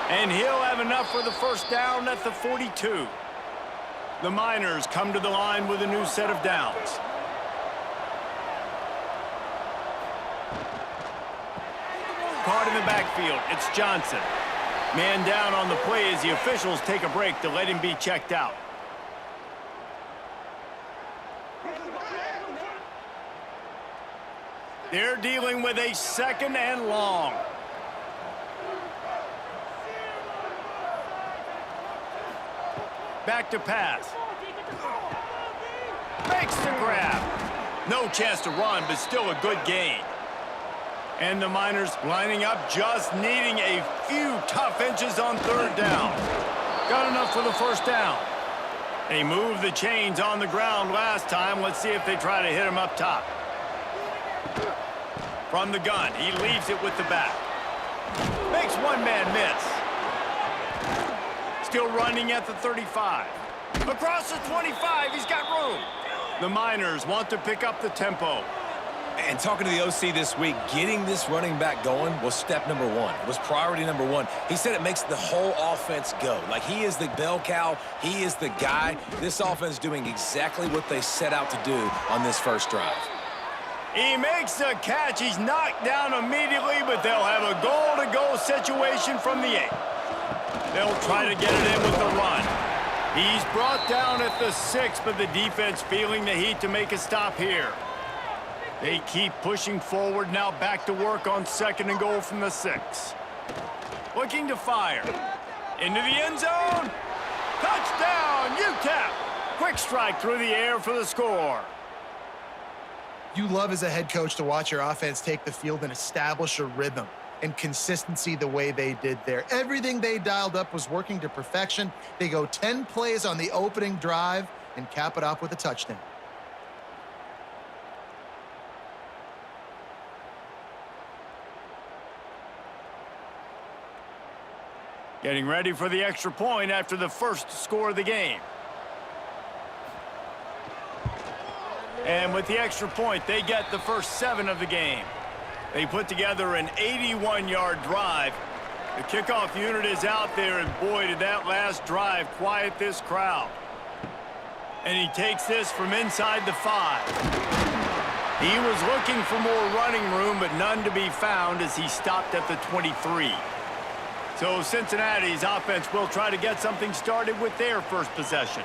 And he'll have enough for the first down at the 42. The Miners come to the line with a new set of downs. Caught in the backfield. It's Johnson. Man down on the play as the officials take a break to let him be checked out. They're dealing with a 2nd and long. Back to pass. Makes the grab. No chance to run, but still a good gain. And the Miners lining up, just needing a few tough inches on 3rd down. Got enough for the first down. They moved the chains on the ground last time. Let's see if they try to hit him up top. From the gun, he leaves it with the back. Makes one man miss. Still running at the 35. Across the 25, he's got room. The Miners want to pick up the tempo. And talking to the OC this week, getting this running back going was step number 1. It was priority number 1. He said it makes the whole offense go. Like, he is the bell cow. He is the guy. This offense doing exactly what they set out to do on this first drive. He makes the catch. He's knocked down immediately, but they'll have a goal-to-go situation from the 8. They'll try to get it in with the run. He's brought down at the 6, but the defense feeling the heat to make a stop here. They keep pushing forward, now back to work on 2nd and goal from the 6. Looking to fire. Into the end zone. Touchdown, UTEP. Quick strike through the air for the score. You love as a head coach to watch your offense take the field and establish a rhythm and consistency the way they did there. Everything they dialed up was working to perfection. They go 10 plays on the opening drive and cap it off with a touchdown. Getting ready for the extra point after the first score of the game. And with the extra point, they get the first 7 of the game. They put together an 81-yard drive. The kickoff unit is out there, and boy, did that last drive quiet this crowd. And he takes this from inside the 5. He was looking for more running room, but none to be found as he stopped at the 23. So Cincinnati's offense will try to get something started with their first possession.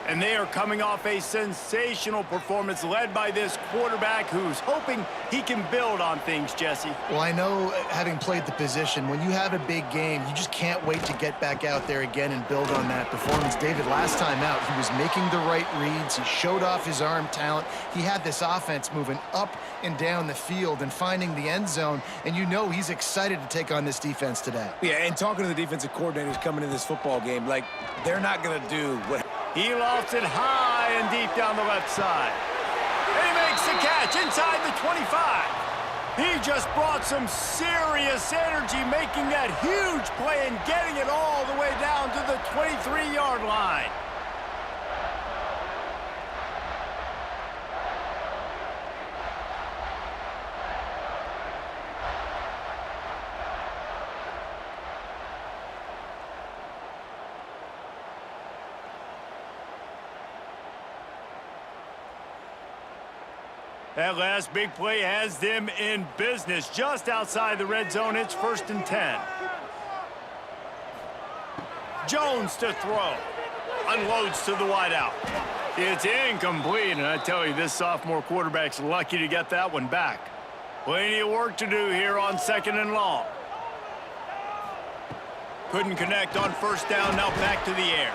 And they are coming off a sensational performance led by this quarterback who's hoping he can build on things, Jesse. Well, I know, having played the position, when you have a big game, you just can't wait to get back out there again and build on that performance. David, last time out, he was making the right reads. He showed off his arm talent. He had this offense moving up and down the field and finding the end zone, and you know he's excited to take on this defense today. Yeah, and talking to the defensive coordinators coming into this football game, like, they're not going to do what... He lofts it high and deep down the left side. And he makes the catch inside the 25. He just brought some serious energy, making that huge play and getting it all the way down to the 23-yard line. That last big play has them in business. Just outside the red zone, it's 1st and 10. Jones to throw. Unloads to the wideout. It's incomplete, and I tell you, this sophomore quarterback's lucky to get that one back. Plenty of work to do here on 2nd and long. Couldn't connect on 1st down, now back to the air.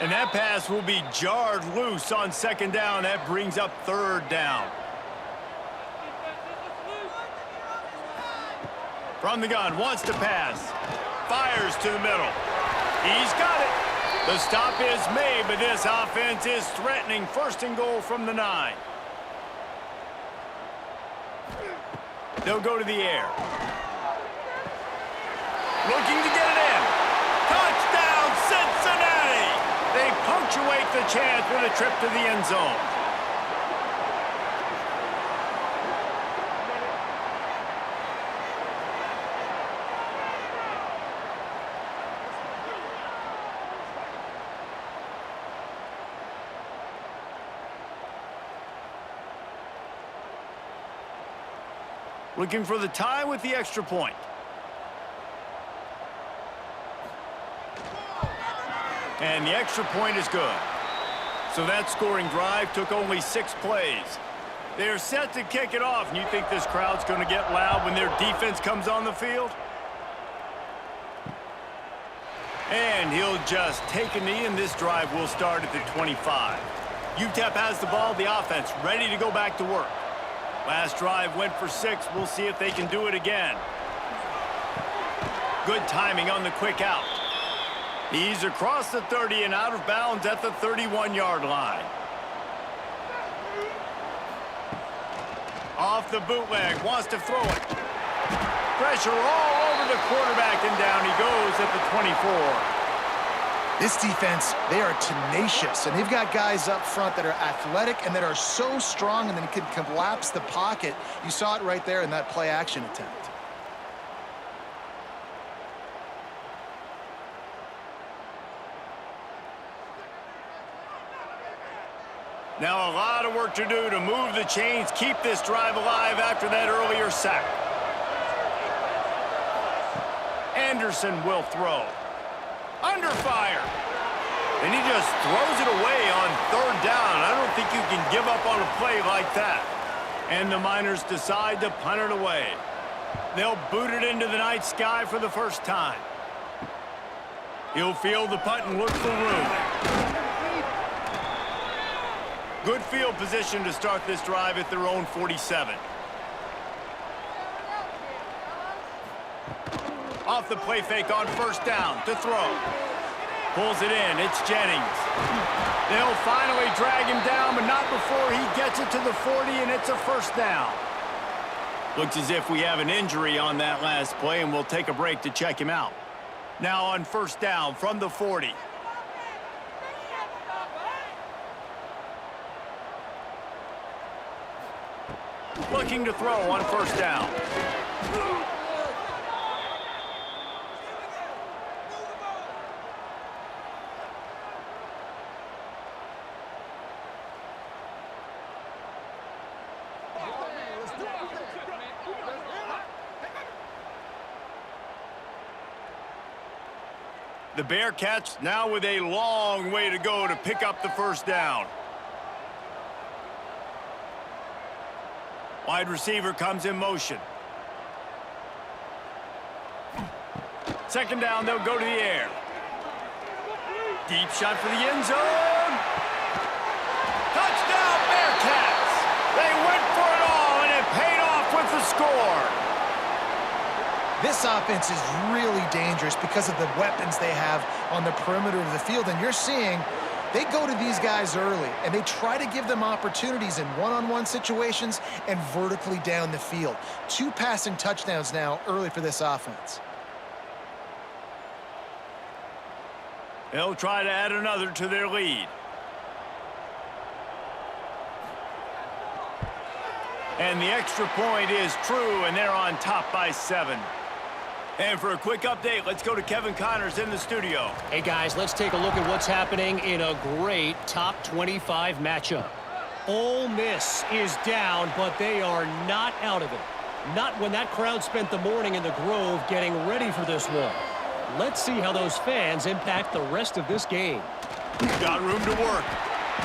And that pass will be jarred loose on 2nd down. That brings up 3rd down. From the gun, wants to pass. Fires to the middle. He's got it. The stop is made, but this offense is threatening. 1st and goal from the 9. They'll go to the air. Looking to get it in. Touchdown, Cincinnati! They punctuate the chance with a trip to the end zone. Looking for the tie with the extra point. And the extra point is good. So that scoring drive took only 6 plays. They're set to kick it off, and you think this crowd's going to get loud when their defense comes on the field? And he'll just take a knee, and this drive will start at the 25. UTEP has the ball, the offense ready to go back to work. Last drive went for 6. We'll see if they can do it again. Good timing on the quick out. He's across the 30 and out of bounds at the 31-yard line. Off the bootleg, wants to throw it. Pressure all over the quarterback, and down he goes at the 24. This defense, they are tenacious, and they've got guys up front that are athletic and that are so strong and then can collapse the pocket. You saw it right there in that play-action attempt. Now a lot of work to do to move the chains, keep this drive alive after that earlier sack. Anderson will throw. Under fire. And he just throws it away on 3rd down. I don't think you can give up on a play like that. And the Miners decide to punt it away. They'll boot it into the night sky for the first time. He'll field the punt and look for room. Good field position to start this drive at their own 47. Off the play fake on 1st down to throw. Pulls it in. It's Jennings. They'll finally drag him down, but not before he gets it to the 40, and it's a 1st down. Looks as if we have an injury on that last play, and we'll take a break to check him out. Now on 1st down from the 40. Looking to throw on 1st down. The Bearcats now with a long way to go to pick up the first down. Wide receiver comes in motion. Second down, they'll go to the air. Deep shot for the end zone. Touchdown, Bearcats! They went for it all, and it paid off with the score. This offense is really dangerous because of the weapons they have on the perimeter of the field. And you're seeing they go to these guys early, and they try to give them opportunities in one-on-one situations and vertically down the field. 2 passing touchdowns now early for this offense. They'll try to add another to their lead. And the extra point is true, and they're on top by 7. And for a quick update, let's go to Kevin Connors in the studio. Hey, guys, let's take a look at what's happening in a great top 25 matchup. Ole Miss is down, but they are not out of it. Not when that crowd spent the morning in the Grove getting ready for this one. Let's see how those fans impact the rest of this game. Got room to work.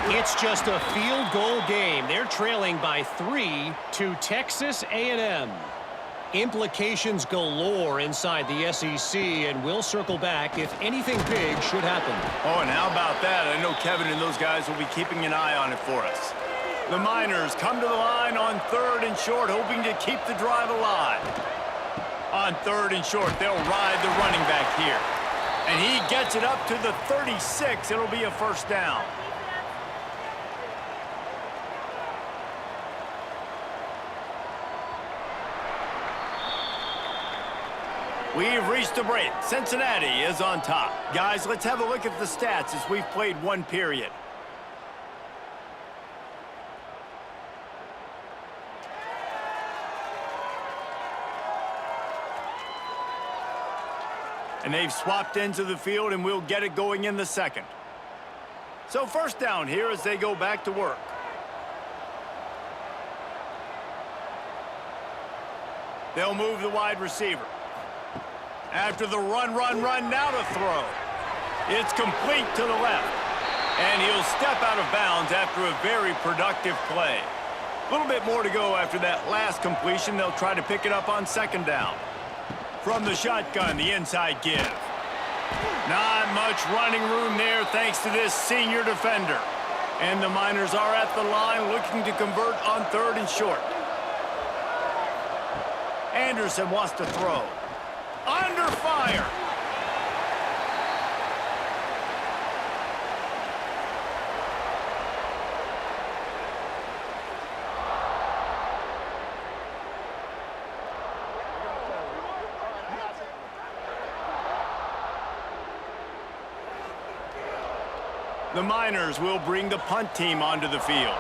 It's just a field goal game. They're trailing by 3 to Texas A&M. Implications galore inside the SEC, and we'll circle back if anything big should happen. Oh, and how about that? I know Kevin and those guys will be keeping an eye on it for us. The Miners come to the line on 3rd and short, hoping to keep the drive alive. On 3rd and short, they'll ride the running back here. And he gets it up to the 36. It'll be a first down. We've reached a break. Cincinnati is on top. Guys, let's have a look at the stats as we've played 1 period. And they've swapped ends of the field, and we'll get it going in the second. So first down here as they go back to work. They'll move the wide receiver. After the run, now to throw. It's complete to the left. And he'll step out of bounds after a very productive play. A little bit more to go after that last completion. They'll try to pick it up on second down. From the shotgun, the inside give. Not much running room there thanks to this senior defender. And the Miners are at the line looking to convert on 3rd and short. Anderson wants to throw. Under fire. The Miners will bring the punt team onto the field.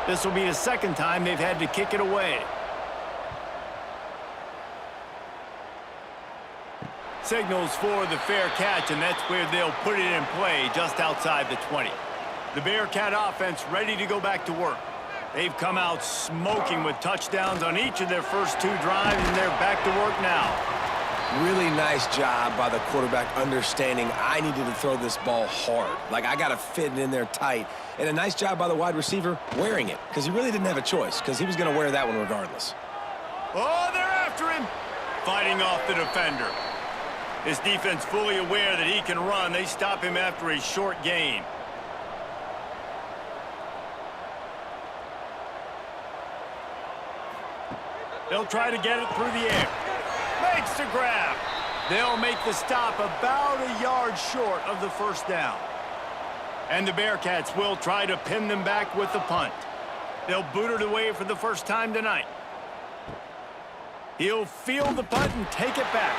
This will be the 2nd time they've had to kick it away. Signals for the fair catch, and that's where they'll put it in play just outside the 20. The Bearcat offense ready to go back to work. They've come out smoking with touchdowns on each of their first 2 drives, and they're back to work now. Really nice job by the quarterback understanding I needed to throw this ball hard. Like, I got to fit it in there tight. And a nice job by the wide receiver wearing it, because he really didn't have a choice, because he was going to wear that one regardless. Oh, they're after him. Fighting off the defender. His defense fully aware that he can run. They stop him after a short gain. They'll try to get it through the air. Makes the grab. They'll make the stop about a yard short of the first down. And the Bearcats will try to pin them back with the punt. They'll boot it away for the first time tonight. He'll field the punt and take it back.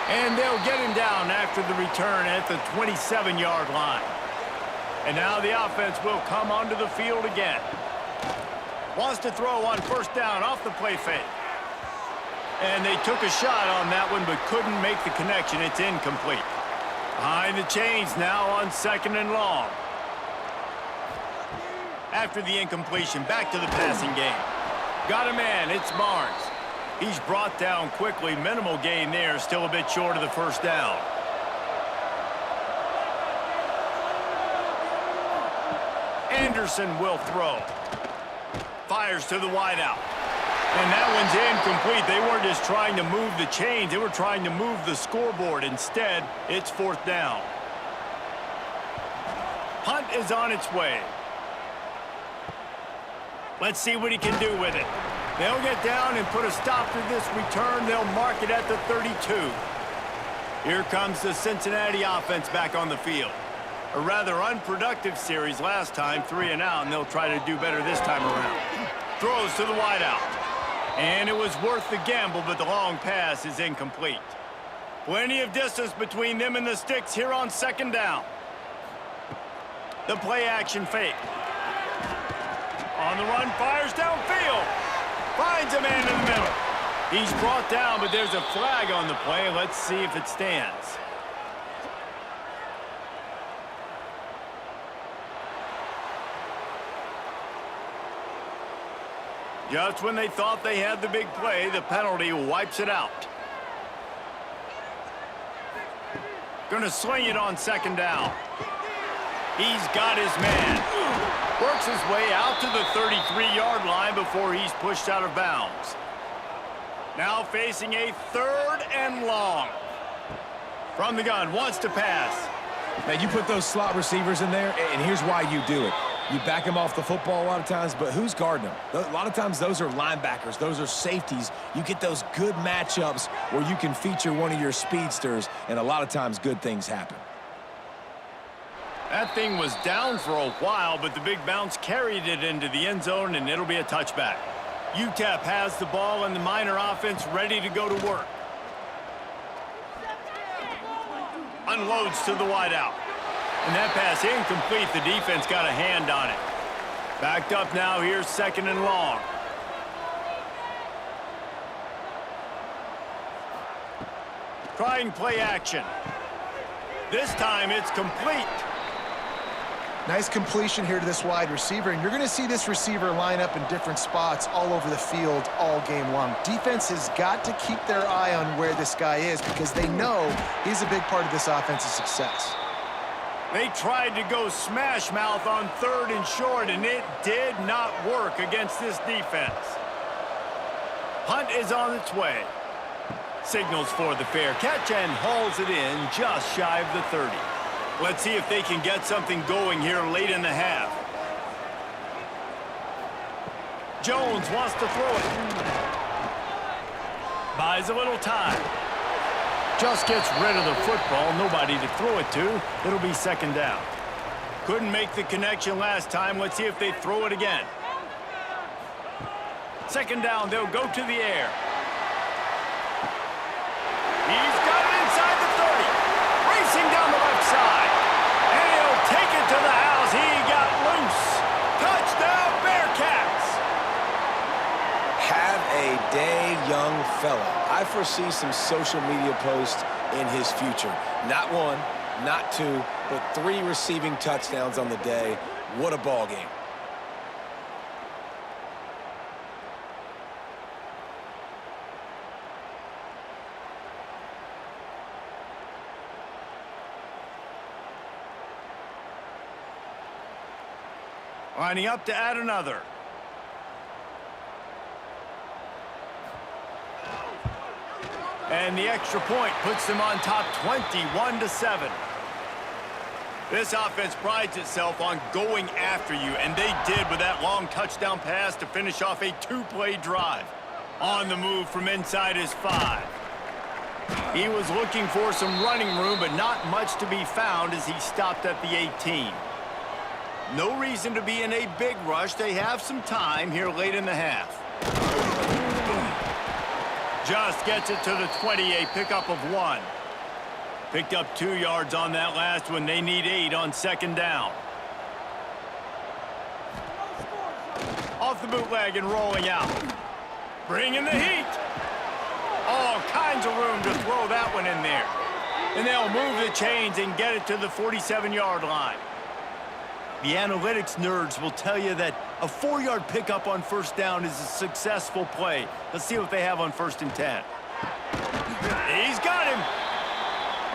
And they'll get him down after the return at the 27-yard line. And now the offense will come onto the field again. Wants to throw on first down off the play fake. And they took a shot on that one but couldn't make the connection. It's incomplete. Behind the chains now on 2nd and long. After the incompletion, back to the passing game. Got a man, it's Barnes. He's brought down quickly. Minimal gain there, still a bit short of the first down. Peterson will throw. Fires to the wideout. And that one's incomplete. They weren't just trying to move the chains. They were trying to move the scoreboard. Instead, it's 4th down. Punt is on its way. Let's see what he can do with it. They'll get down and put a stop to this return. They'll mark it at the 32. Here comes the Cincinnati offense back on the field. A rather unproductive series last time, 3 and out, and they'll try to do better this time around. Throws to the wideout. And it was worth the gamble, but the long pass is incomplete. Plenty of distance between them and the sticks here on 2nd down. The play action fake. On the run, fires downfield. Finds a man in the middle. He's brought down, but there's a flag on the play. Let's see if it stands. Just when they thought they had the big play, the penalty wipes it out. Gonna sling it on 2nd down. He's got his man. Works his way out to the 33-yard line before he's pushed out of bounds. Now facing a 3rd and long. From the gun, wants to pass. Now, you put those slot receivers in there, and here's why you do it. You back them off the football a lot of times, but who's guarding them? A lot of times those are linebackers. Those are safeties. You get those good matchups where you can feature one of your speedsters, and a lot of times good things happen. That thing was down for a while, but the big bounce carried it into the end zone, and it'll be a touchback. UTEP has the ball, and the Miner offense ready to go to work. Unloads to the wideout. And that pass incomplete. The defense got a hand on it. Backed up now. Here's 2nd and long. Trying play action. This time it's complete. Nice completion here to this wide receiver, and you're going to see this receiver line up in different spots all over the field all game long. Defense has got to keep their eye on where this guy is because they know he's a big part of this offense's success. They tried to go smash mouth on 3rd and short, and it did not work against this defense. Punt is on its way. Signals for the fair catch and hauls it in just shy of the 30. Let's see if they can get something going here late in the half. Jones wants to throw it. Buys a little time. Just gets rid of the football. Nobody to throw it to. It'll be 2nd down. Couldn't make the connection last time. Let's see if they throw it again. 2nd down. They'll go to the air. He's got it inside the 30. Racing down the left side. And he'll take it to the house. He got loose. Touchdown, Bearcats. Have a day, young fella. I foresee some social media posts in his future. Not 1, not 2, but 3 receiving touchdowns on the day. What a ball game. Lining up to add another. And the extra point puts them on top 21-7. This offense prides itself on going after you, and they did with that long touchdown pass to finish off a 2-play drive. On the move from inside his 5. He was looking for some running room, but not much to be found as he stopped at the 18. No reason to be in a big rush. They have some time here late in the half. Just gets it to the 20, a pickup of 1. Picked up 2 yards on that last one. They need 8 on 2nd down. Off the bootleg and rolling out. Bringing the heat. All kinds of room to throw that one in there. And they'll move the chains and get it to the 47-yard line. The analytics nerds will tell you that a 4-yard pickup on 1st down is a successful play. Let's see what they have on 1st and 10. He's got him.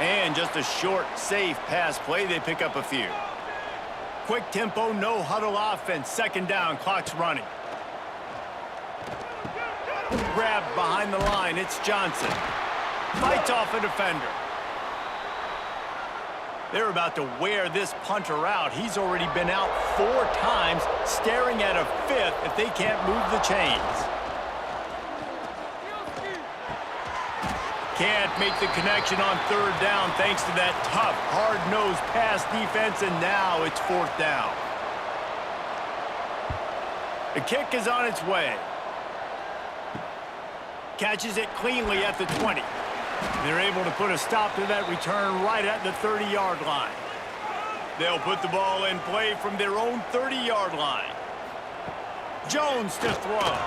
And just a short, safe pass play. They pick up a few. Quick tempo, no huddle offense. Second down, clock's running. Grabbed behind the line, it's Johnson. Fights off a defender. They're about to wear this punter out. He's already been out 4 times, staring at a 5th if they can't move the chains. Can't make the connection on 3rd down thanks to that tough, hard-nosed pass defense, and now it's 4th down. The kick is on its way. Catches it cleanly at the 20. They're able to put a stop to that return right at the 30-yard line. They'll put the ball in play from their own 30-yard line. Jones to throw.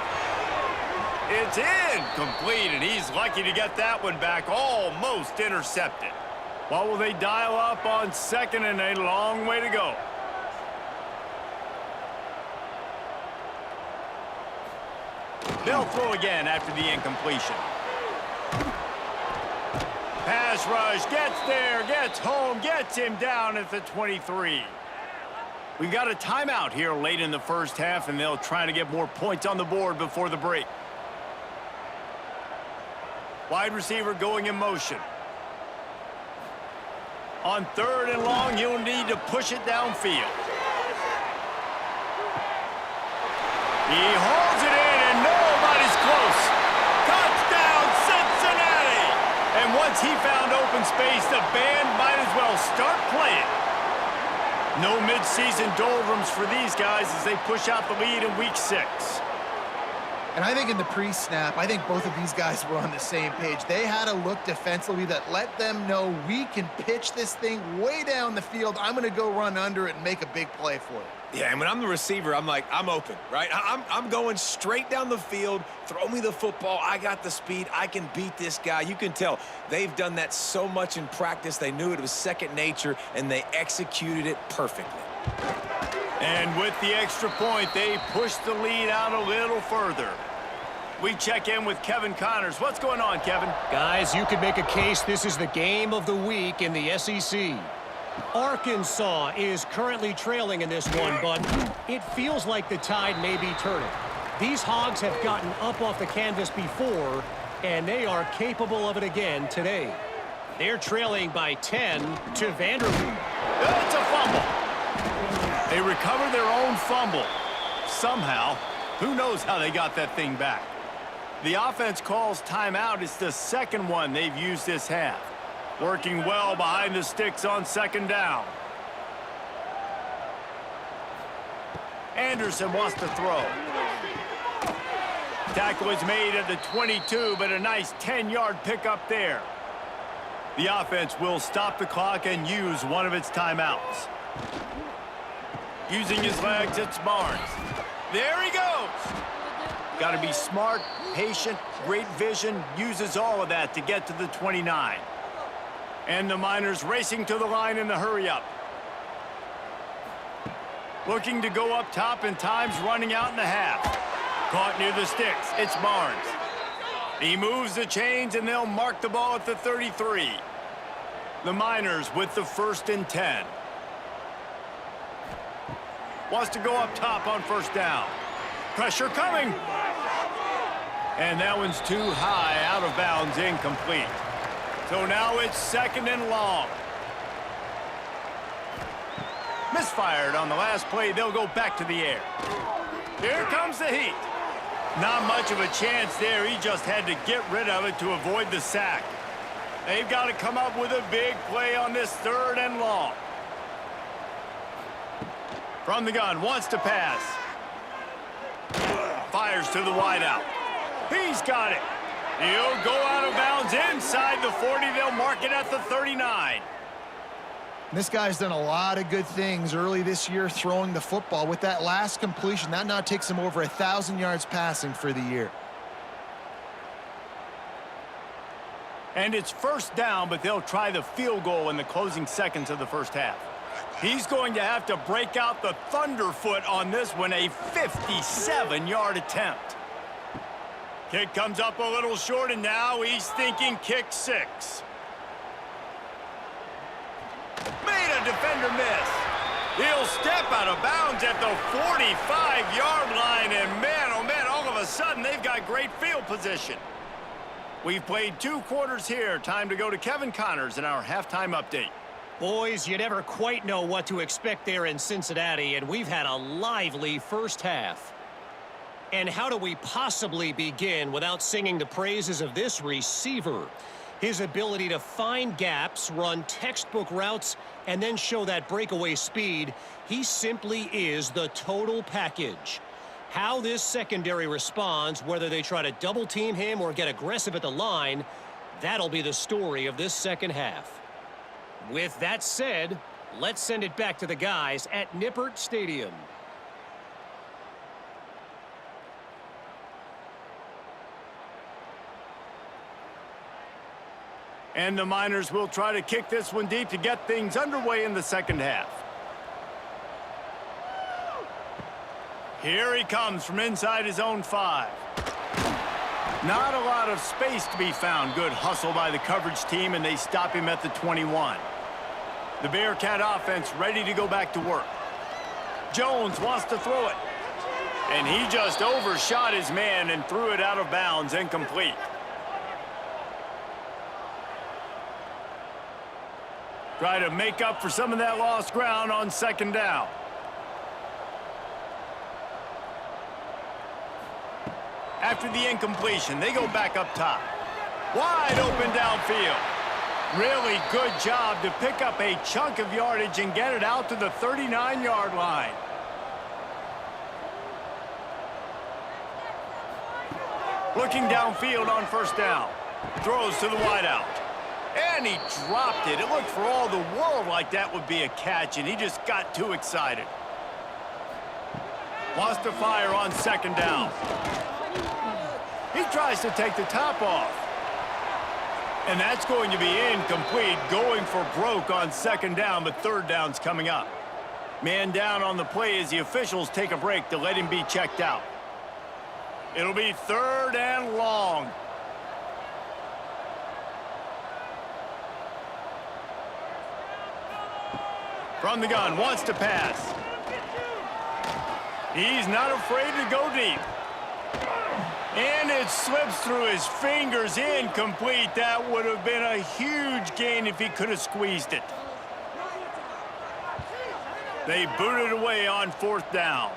It's incomplete, and he's lucky to get that one back, almost intercepted. What will they dial up on 2nd and a long way to go? They'll throw again after the incompletion. Pass rush, gets there, gets home, gets him down at the 23. We've got a timeout here late in the first half, and they'll try to get more points on the board before the break. Wide receiver going in motion. On 3rd and long, you'll need to push it downfield. He holds it in, and nobody's close. Touchdown, Cincinnati! And once he found open space, the band might as well start playing. No mid-season doldrums for these guys as they push out the lead in Week 6. And I think in the pre-snap, I think both of these guys were on the same page. They had a look defensively that let them know we can pitch this thing way down the field. I'm going to go run under it and make a big play for it. Yeah, and when I'm the receiver, I'm like, I'm open, right? I'm going straight down the field. Throw me the football. I got the speed. I can beat this guy. You can tell they've done that so much in practice. They knew it was second nature, and they executed it perfectly. And with the extra point, they pushed the lead out a little further. We check in with Kevin Connors. What's going on, Kevin? Guys, you could make a case this is the game of the week in the SEC. Arkansas is currently trailing in this one, but it feels like the tide may be turning. These Hogs have gotten up off the canvas before, and they are capable of it again today. They're trailing by 10 to Vanderbilt. It's a fumble. They recover their own fumble. Somehow, who knows how they got that thing back. The offense calls timeout. It's the 2nd one they've used this half. Working well behind the sticks on 2nd down. Anderson wants to throw. Tackle is made at the 22, but a nice 10-yard pickup there. The offense will stop the clock and use one of its timeouts. Using his legs, it's Barnes. There he goes. Got to be smart, patient, great vision, uses all of that to get to the 29. And the Miners racing to the line in the hurry-up. Looking to go up top, and time's running out in the half. Caught near the sticks, it's Barnes. He moves the chains, and they'll mark the ball at the 33. The Miners with the 1st and 10. Wants to go up top on 1st down. Pressure coming. And that one's too high, out of bounds, incomplete. So now it's 2nd and long. Misfired on the last play. They'll go back to the air. Here comes the heat. Not much of a chance there. He just had to get rid of it to avoid the sack. They've got to come up with a big play on this 3rd and long. From the gun, wants to pass. Fires to the wideout. He's got it. He'll go out of bounds inside the 40. They'll mark it at the 39. This guy's done a lot of good things early this year throwing the football. With that last completion, that now takes him over 1,000 yards passing for the year. And it's 1st down, but they'll try the field goal in the closing seconds of the first half. He's going to have to break out the thunderfoot on this one, a 57-yard attempt. Kick comes up a little short, and now he's thinking kick 6. Made a defender miss. He'll step out of bounds at the 45-yard line, and man, oh man, all of a sudden they've got great field position. We've played 2 quarters here. Time to go to Kevin Connors in our halftime update. Boys, you never quite know what to expect there in Cincinnati, and we've had a lively first half. And how do we possibly begin without singing the praises of this receiver? His ability to find gaps, run textbook routes, and then show that breakaway speed, he simply is the total package. How this secondary responds, whether they try to double-team him or get aggressive at the line, that'll be the story of this second half. With that said, let's send it back to the guys at Nippert Stadium. And the Miners will try to kick this one deep to get things underway in the second half. Here he comes from inside his own 5. Not a lot of space to be found. Good hustle by the coverage team, and they stop him at the 21. The Bearcat offense ready to go back to work. Jones wants to throw it. And he just overshot his man and threw it out of bounds, incomplete. Try to make up for some of that lost ground on second down. After the incompletion, they go back up top. Wide open downfield. Really good job to pick up a chunk of yardage and get it out to the 39-yard line. Looking downfield on first down. Throws to the wideout. And he dropped it. It looked for all the world like that would be a catch, and he just got too excited. Wants to fire on second down. He tries to take the top off. And that's going to be incomplete, going for broke on second down, but third down's coming up. Man down on the play as the officials take a break to let him be checked out. It'll be third and long. From the gun, wants to pass. He's not afraid to go deep. And it slips through his fingers, incomplete. That would have been a huge gain if he could have squeezed it. They boot it away on fourth down.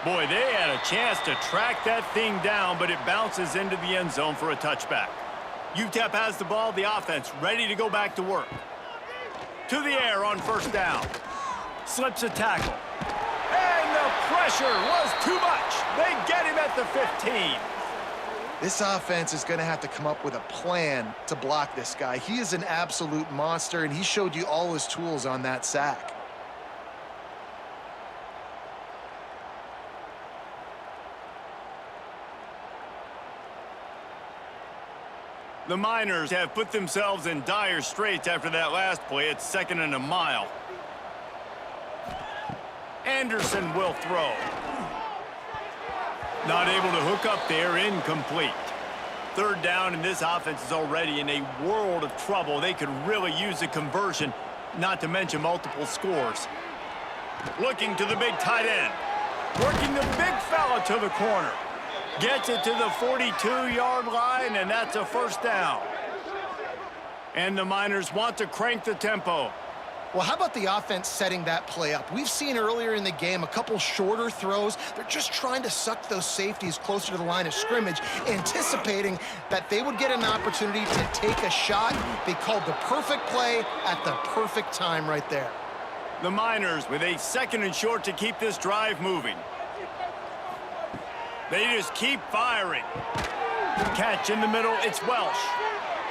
Boy, they had a chance to track that thing down, but it bounces into the end zone for a touchback. UTEP has the ball, the offense ready to go back to work. To the air on first down. Slips a tackle. And the pressure was too much. They get him at the 15. This offense is going to have to come up with a plan to block this guy. He is an absolute monster, and he showed you all his tools on that sack. The Miners have put themselves in dire straits after that last play. It's second and a mile. Anderson will throw. Not able to hook up there, incomplete. Third down, and this offense is already in a world of trouble. They could really use a conversion, not to mention multiple scores. Looking to the big tight end. Working the big fella to the corner. Gets it to the 42-yard line, and that's a first down. And the Miners want to crank the tempo. Well, how about the offense setting that play up? We've seen earlier in the game a couple shorter throws. They're just trying to suck those safeties closer to the line of scrimmage, anticipating that they would get an opportunity to take a shot. They called the perfect play at the perfect time right there. The Miners with a second and short to keep this drive moving. They just keep firing. Catch in the middle, it's Welsh.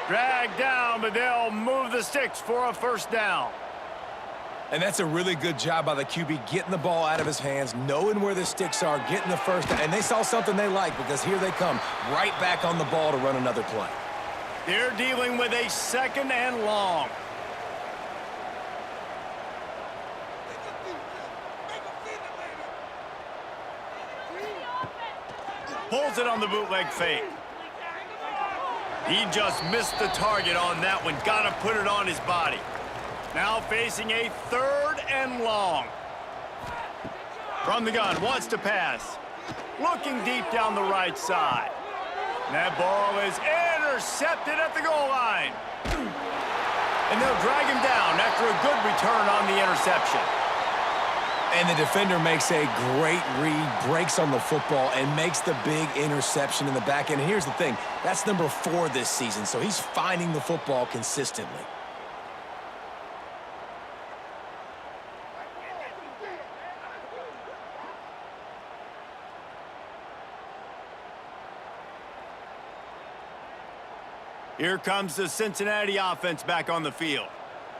Dragged down, but they'll move the sticks for a first down. And that's a really good job by the QB, getting the ball out of his hands, knowing where the sticks are, getting the first down. And they saw something they like, because here they come, right back on the ball to run another play. They're dealing with a second and long. Pulls it on the bootleg fake. He just missed the target on that one. Got to put it on his body. Now facing a 3rd and long. From the gun, wants to pass. Looking deep down the right side. And that ball is intercepted at the goal line. And they'll drag him down after a good return on the interception. And the defender makes a great read, breaks on the football, and makes the big interception in the back end. And here's the thing, that's number 4 this season, so he's finding the football consistently. Here comes the Cincinnati offense back on the field.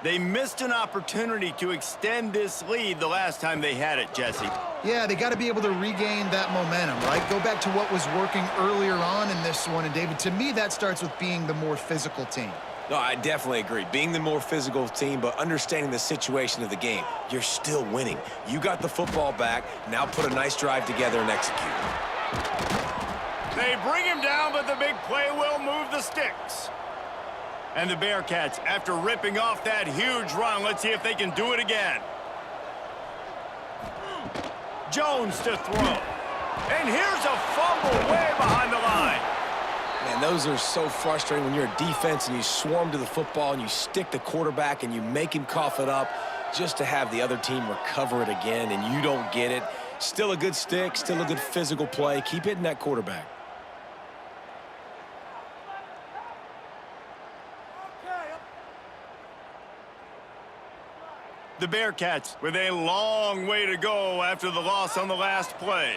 They missed an opportunity to extend this lead the last time they had it, Jesse. Yeah, they got to be able to regain that momentum, right? Go back to what was working earlier on in this one. And, David, to me, that starts with being the more physical team. No, I definitely agree. Being the more physical team, but understanding the situation of the game. You're still winning. You got the football back. Now put a nice drive together and execute. They bring him down, but the big play will move the sticks. And the Bearcats, after ripping off that huge run, let's see if they can do it again. Jones to throw. And here's a fumble way behind the line. Man, those are so frustrating when you're a defense and you swarm to the football and you stick the quarterback and you make him cough it up just to have the other team recover it again and you don't get it. Still a good stick, still a good physical play. Keep hitting that quarterback. The Bearcats with a long way to go after the loss on the last play.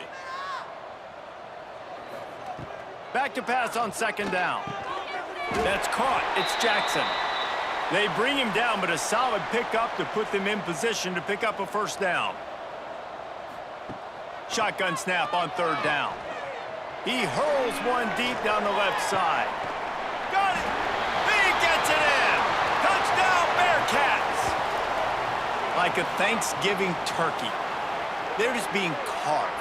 Back to pass on 2nd down. That's caught. It's Jackson. They bring him down, but a solid pickup to put them in position to pick up a 1st down. Shotgun snap on 3rd down. He hurls one deep down the left side. Got it! He gets it in! Touchdown, Bearcats! Like a Thanksgiving turkey. They're just being carved.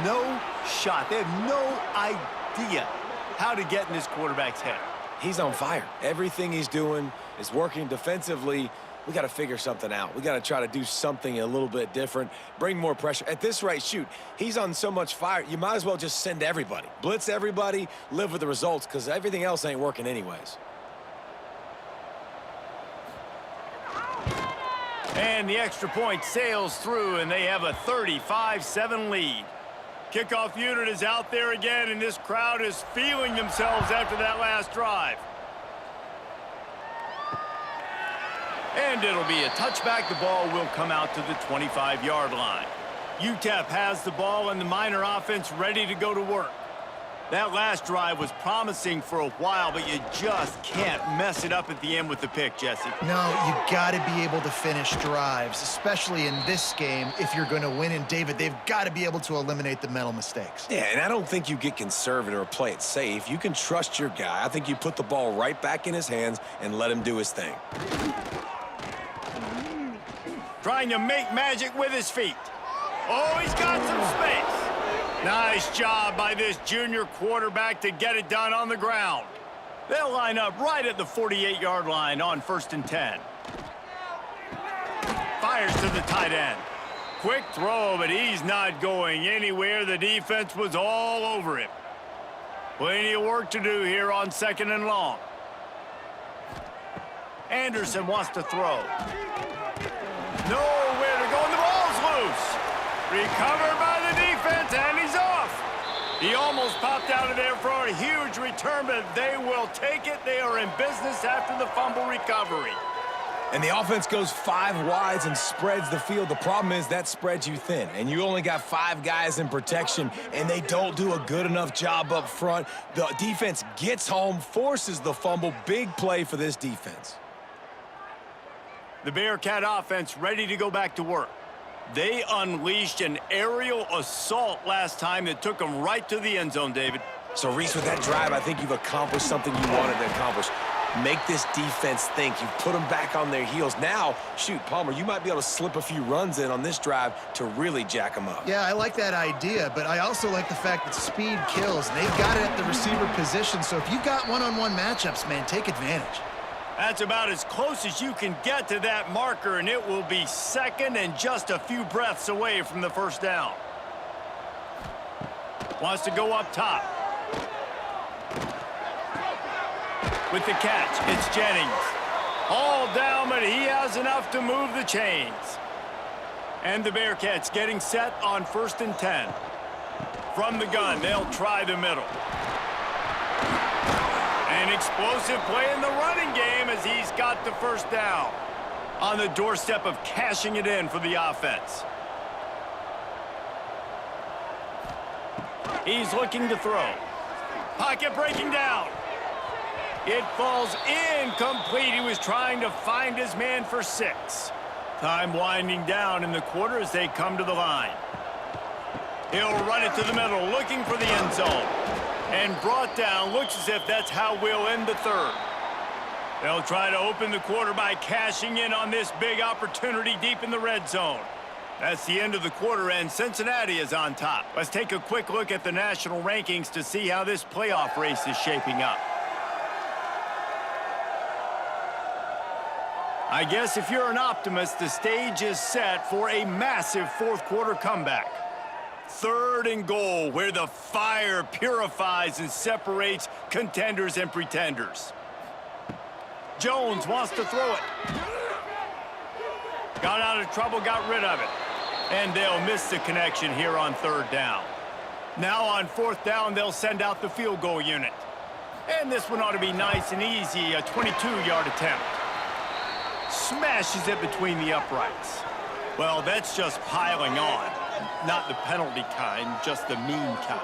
No shot. They have no idea how to get in this quarterback's head. He's on fire. Everything he's doing is working defensively. We got to figure something out. We got to try to do something a little bit different, bring more pressure. At this rate, shoot, he's on so much fire, you might as well just send everybody. Blitz everybody, live with the results, because everything else ain't working anyways. And the extra point sails through, and they have a 35-7 lead. Kickoff unit is out there again, and this crowd is feeling themselves after that last drive. And it'll be a touchback. The ball will come out to the 25-yard line. UTEP has the ball, and the Miner offense ready to go to work. That last drive was promising for a while, but you just can't mess it up at the end with the pick, Jesse. No, you got to be able to finish drives, especially in this game if you're going to win. And, David, they've got to be able to eliminate the mental mistakes. Yeah, and I don't think you get conservative or play it safe. You can trust your guy. I think you put the ball right back in his hands and let him do his thing. Trying to make magic with his feet. Oh, he's got some space. Nice job by this junior quarterback to get it done on the ground. They'll line up right at the 48-yard line on 1st and 10. Fires to the tight end. Quick throw, but he's not going anywhere. The defense was all over him. Plenty of work to do here on 2nd and long. Anderson wants to throw. Nowhere to go, and the ball's loose. Recovered by the defense, and he's off. He almost popped out of there for a huge return, but they will take it. They are in business after the fumble recovery. And the offense goes 5 wides and spreads the field. The problem is that spreads you thin, and you only got 5 guys in protection, and they don't do a good enough job up front. The defense gets home, forces the fumble. Big play for this defense. The Bearcat offense ready to go back to work. They unleashed an aerial assault last time that took them right to the end zone, David. So, Reese, with that drive, I think you've accomplished something you wanted to accomplish. Make this defense think. You've put them back on their heels. Now, shoot, Palmer, you might be able to slip a few runs in on this drive to really jack them up. Yeah, I like that idea, but I also like the fact that speed kills. And they've got it at the receiver position, so if you've got one-on-one matchups, man, take advantage. That's about as close as you can get to that marker, and it will be second and just a few breaths away from the first down. Wants to go up top. With the catch, it's Jennings. All down, but he has enough to move the chains. And the Bearcats getting set on 1st and 10. From the gun, they'll try the middle. An explosive play in the running game as he's got the first down. On the doorstep of cashing it in for the offense. He's looking to throw. Pocket breaking down. It falls incomplete. He was trying to find his man for 6. Time winding down in the quarter as they come to the line. He'll run it to the middle, looking for the end zone. And brought down. Looks as if that's how we'll end the third. They'll try to open the quarter by cashing in on this big opportunity deep in the red zone. That's the end of the quarter, and Cincinnati is on top. Let's take a quick look at the national rankings to see how this playoff race is shaping up. I guess if you're an optimist, the stage is set for a massive fourth quarter comeback. 3rd and goal, where the fire purifies and separates contenders and pretenders. Jones wants to throw it. Got out of trouble, got rid of it. And they'll miss the connection here on 3rd down. Now on 4th down, they'll send out the field goal unit. And this one ought to be nice and easy, a 22-yard attempt. Smashes it between the uprights. Well, that's just piling on. Not the penalty kind, just the mean kind.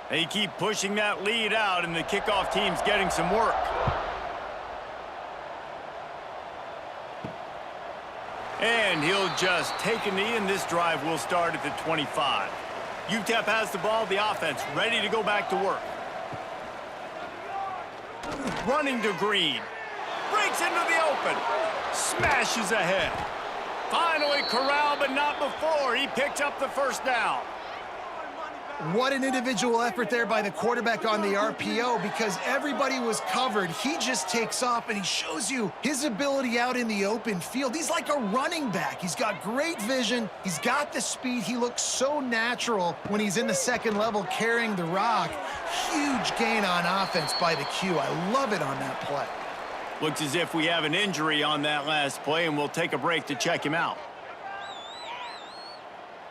They keep pushing that lead out, and the kickoff team's getting some work. And he'll just take a knee, and this drive will start at the 25. UTEP has the ball, the offense ready to go back to work. Running to Green. Breaks into the open. Smashes ahead. Finally corralled, but not before. He picks up the first down. What an individual effort there by the quarterback on the RPO, because everybody was covered. He just takes off, and he shows you his ability out in the open field. He's like a running back. He's got great vision. He's got the speed. He looks so natural when he's in the second level carrying the rock. Huge gain on offense by the Q. I love it on that play. Looks as if we have an injury on that last play, and we'll take a break to check him out.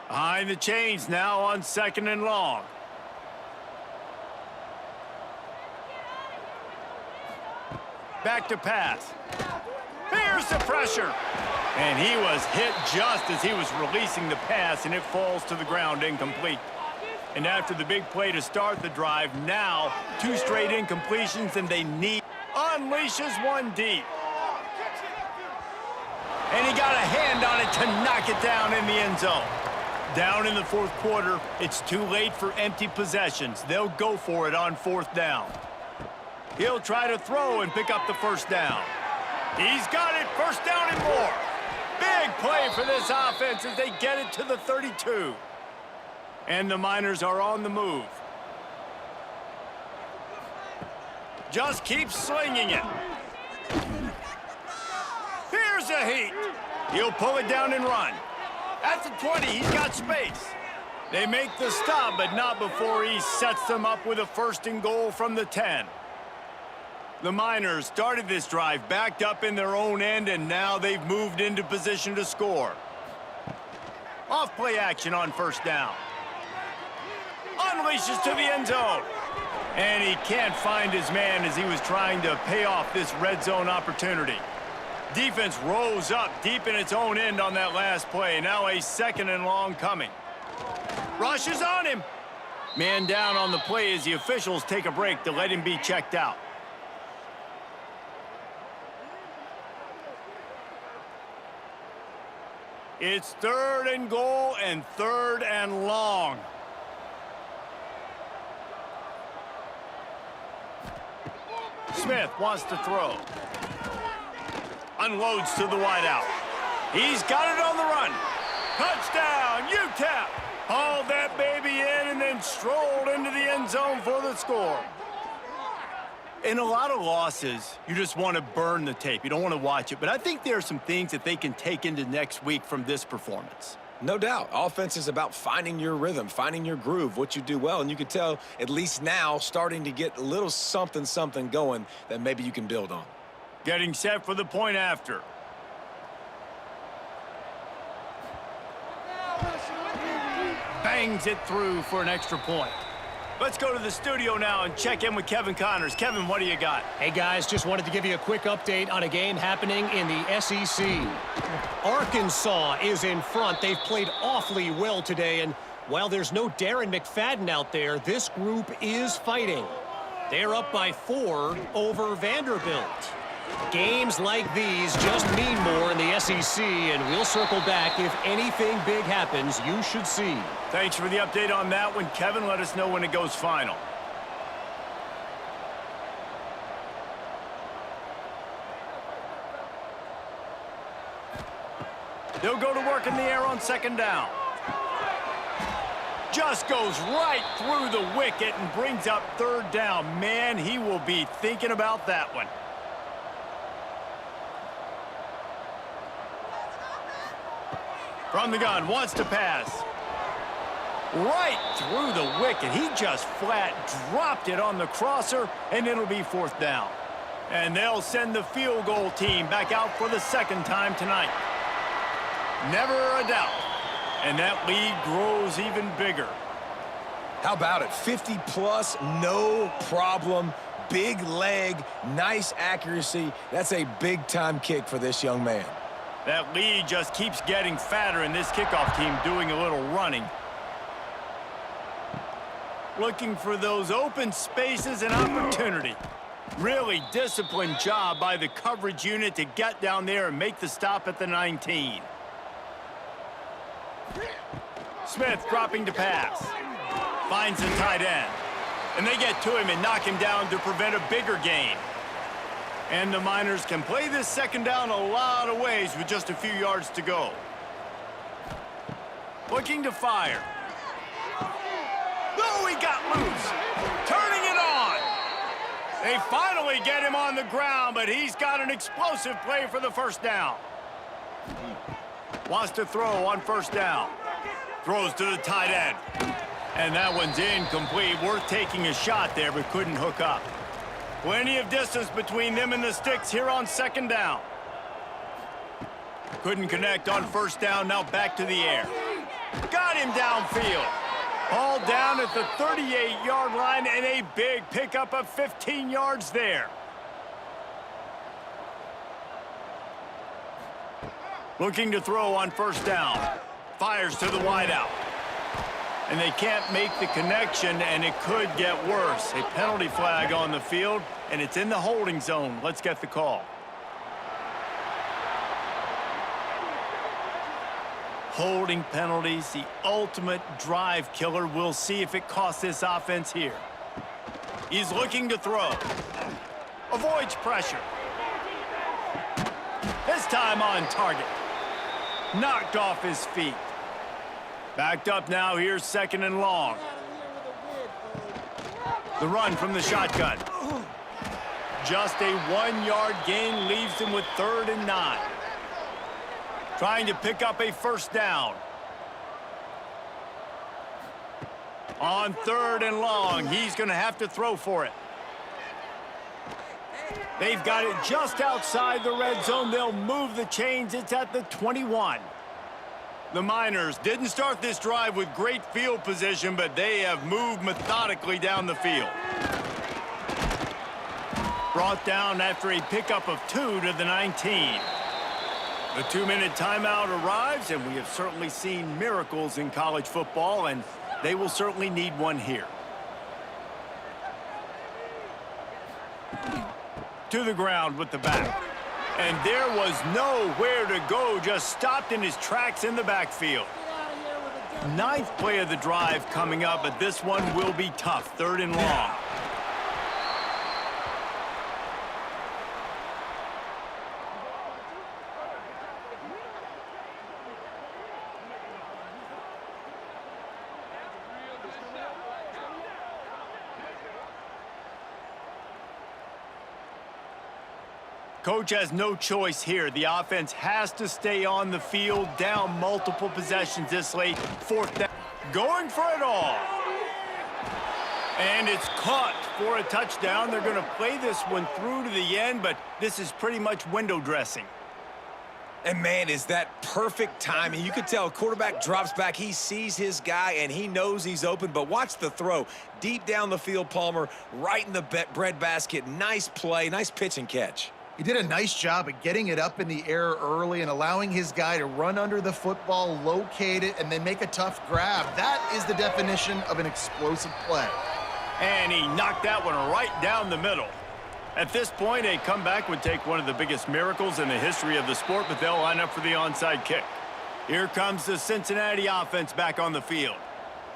Behind the chains now on 2nd and long. Back to pass. Here's the pressure. And he was hit just as he was releasing the pass, and it falls to the ground incomplete. And after the big play to start the drive, now 2 straight incompletions, and they need unleashes one deep. And he got a hand on it to knock it down in the end zone. Down in the 4th quarter, it's too late for empty possessions. They'll go for it on 4th down. He'll try to throw and pick up the first down. He's got it, first down and more. Big play for this offense as they get it to the 32. And the Miners are on the move. Just keeps slinging it. Here's a heat. He'll pull it down and run. At the 20, he's got space. They make the stop, but not before he sets them up with a 1st and goal from the 10. The Miners started this drive backed up in their own end, and now they've moved into position to score. Off play action on 1st down. Unleashes to the end zone. And he can't find his man as he was trying to pay off this red zone opportunity. Defense rose up deep in its own end on that last play. Now a 2nd and long coming. Rushes on him. Man down on the play as the officials take a break to let him be checked out. It's 3rd and goal and 3rd and long. Smith wants to throw. Unloads to the wideout. He's got it on the run. Touchdown, UTEP. Hauled that baby in and then strolled into the end zone for the score. In a lot of losses, you just want to burn the tape. You don't want to watch it. But I think there are some things that they can take into next week from this performance. No doubt. Offense is about finding your rhythm, finding your groove, what you do well. And you can tell, at least now, starting to get a little something going that maybe you can build on. Getting set for the point after. Bangs it through for an extra point. Let's go to the studio now and check in with Kevin Connors. Kevin, what do you got? Hey, guys, just wanted to give you a quick update on a game happening in the SEC. Arkansas is in front. They've played awfully well today, and while there's no Darren McFadden out there, this group is fighting. They're up by 4 over Vanderbilt. Games like these just mean more in the SEC, and we'll circle back. If anything big happens, you should see. Thanks for the update on that one, Kevin. Let us know when it goes final. They'll go to work in the air on second down. Just goes right through the wicket and brings up third down. Man, he will be thinking about that one. From the gun, wants to pass. Right through the wicket. He just flat dropped it on the crosser, and it'll be fourth down. And they'll send the field goal team back out for the second time tonight. Never a doubt. And that lead grows even bigger. How about it? 50-plus, no problem. Big leg, nice accuracy. That's a big-time kick for this young man. That lead just keeps getting fatter, and this kickoff team doing a little running. Looking for those open spaces and opportunity. Really disciplined job by the coverage unit to get down there and make the stop at the 19. Smith dropping to pass. Finds the tight end. And they get to him and knock him down to prevent a bigger gain. And the Miners can play this second down a lot of ways with just a few yards to go. Looking to fire. Oh, he got loose. Turning it on. They finally get him on the ground, but he's got an explosive play for the first down. Wants to throw on first down. Throws to the tight end. And that one's incomplete. Worth taking a shot there, but couldn't hook up. Plenty of distance between them and the sticks here on second down. Couldn't connect on first down, now back to the air. Got him downfield. All down at the 38-yard line, and a big pickup of 15 yards there. Looking to throw on first down. Fires to the wideout. And they can't make the connection, and it could get worse. A penalty flag on the field, and it's in the holding zone. Let's get the call. Holding penalties, the ultimate drive killer. We'll see if it costs this offense here. He's looking to throw. Avoids pressure. This time on target. Knocked off his feet. Backed up now, here's second and long. The run from the shotgun. Just a 1-yard gain leaves him with 3rd and 9. Trying to pick up a first down. On 3rd and long, he's going to have to throw for it. They've got it just outside the red zone. They'll move the chains. It's at the 21. The Miners didn't start this drive with great field position, but they have moved methodically down the field. Brought down after a pickup of 2 to the 19. The 2-minute timeout arrives, and we have certainly seen miracles in college football, and they will certainly need one here. To the ground with the back. And there was nowhere to go, just stopped in his tracks in the backfield. 9th play of the drive coming up, but this one will be tough. 3rd and long. Coach has no choice here. The offense has to stay on the field, down multiple possessions this late. Fourth down, going for it all. And it's caught for a touchdown. They're going to play this one through to the end, but this is pretty much window dressing. And, man, is that perfect timing. You could tell quarterback drops back. He sees his guy, and he knows he's open. But watch the throw. Deep down the field, Palmer, right in the bread basket. Nice play, nice pitch and catch. He did a nice job at getting it up in the air early and allowing his guy to run under the football, locate it, and then make a tough grab. That is the definition of an explosive play. And he knocked that one right down the middle. At this point, a comeback would take one of the biggest miracles in the history of the sport, but they'll line up for the onside kick. Here comes the Cincinnati offense back on the field.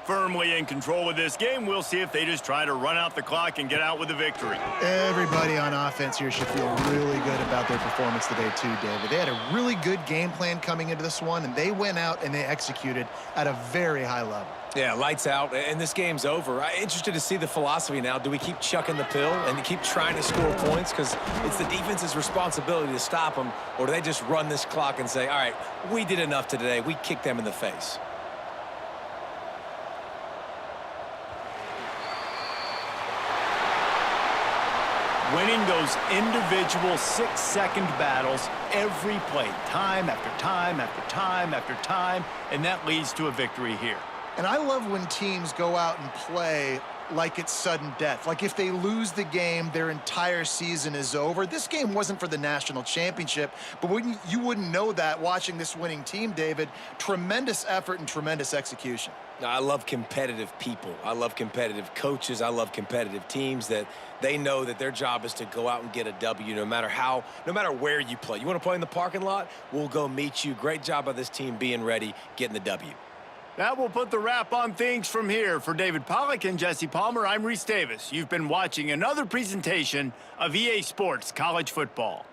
Firmly in control of this game. We'll see if they just try to run out the clock and get out with a victory. Everybody on offense here should feel really good about their performance today too, David. They had a really good game plan coming into this one, and they went out and they executed at a very high level. Yeah, lights out, and this game's over. I'm interested to see the philosophy now. Do we keep chucking the pill and keep trying to score points? Because it's the defense's responsibility to stop them, or do they just run this clock and say, all right, we did enough today. We kicked them in the face. Winning those individual 6-second battles every play, time after time after time after time, and that leads to a victory here. And I love when teams go out and play like it's sudden death. Like if they lose the game, their entire season is over. This game wasn't for the national championship, but you wouldn't know that watching this winning team, David. Tremendous effort and tremendous execution. I love competitive people. I love competitive coaches. I love competitive teams that they know that their job is to go out and get a W no matter where you play. You want to play in the parking lot? We'll go meet you. Great job by this team being ready, getting the W. That will put the wrap on things from here. For David Pollack and Jesse Palmer, I'm Reese Davis. You've been watching another presentation of EA Sports College Football.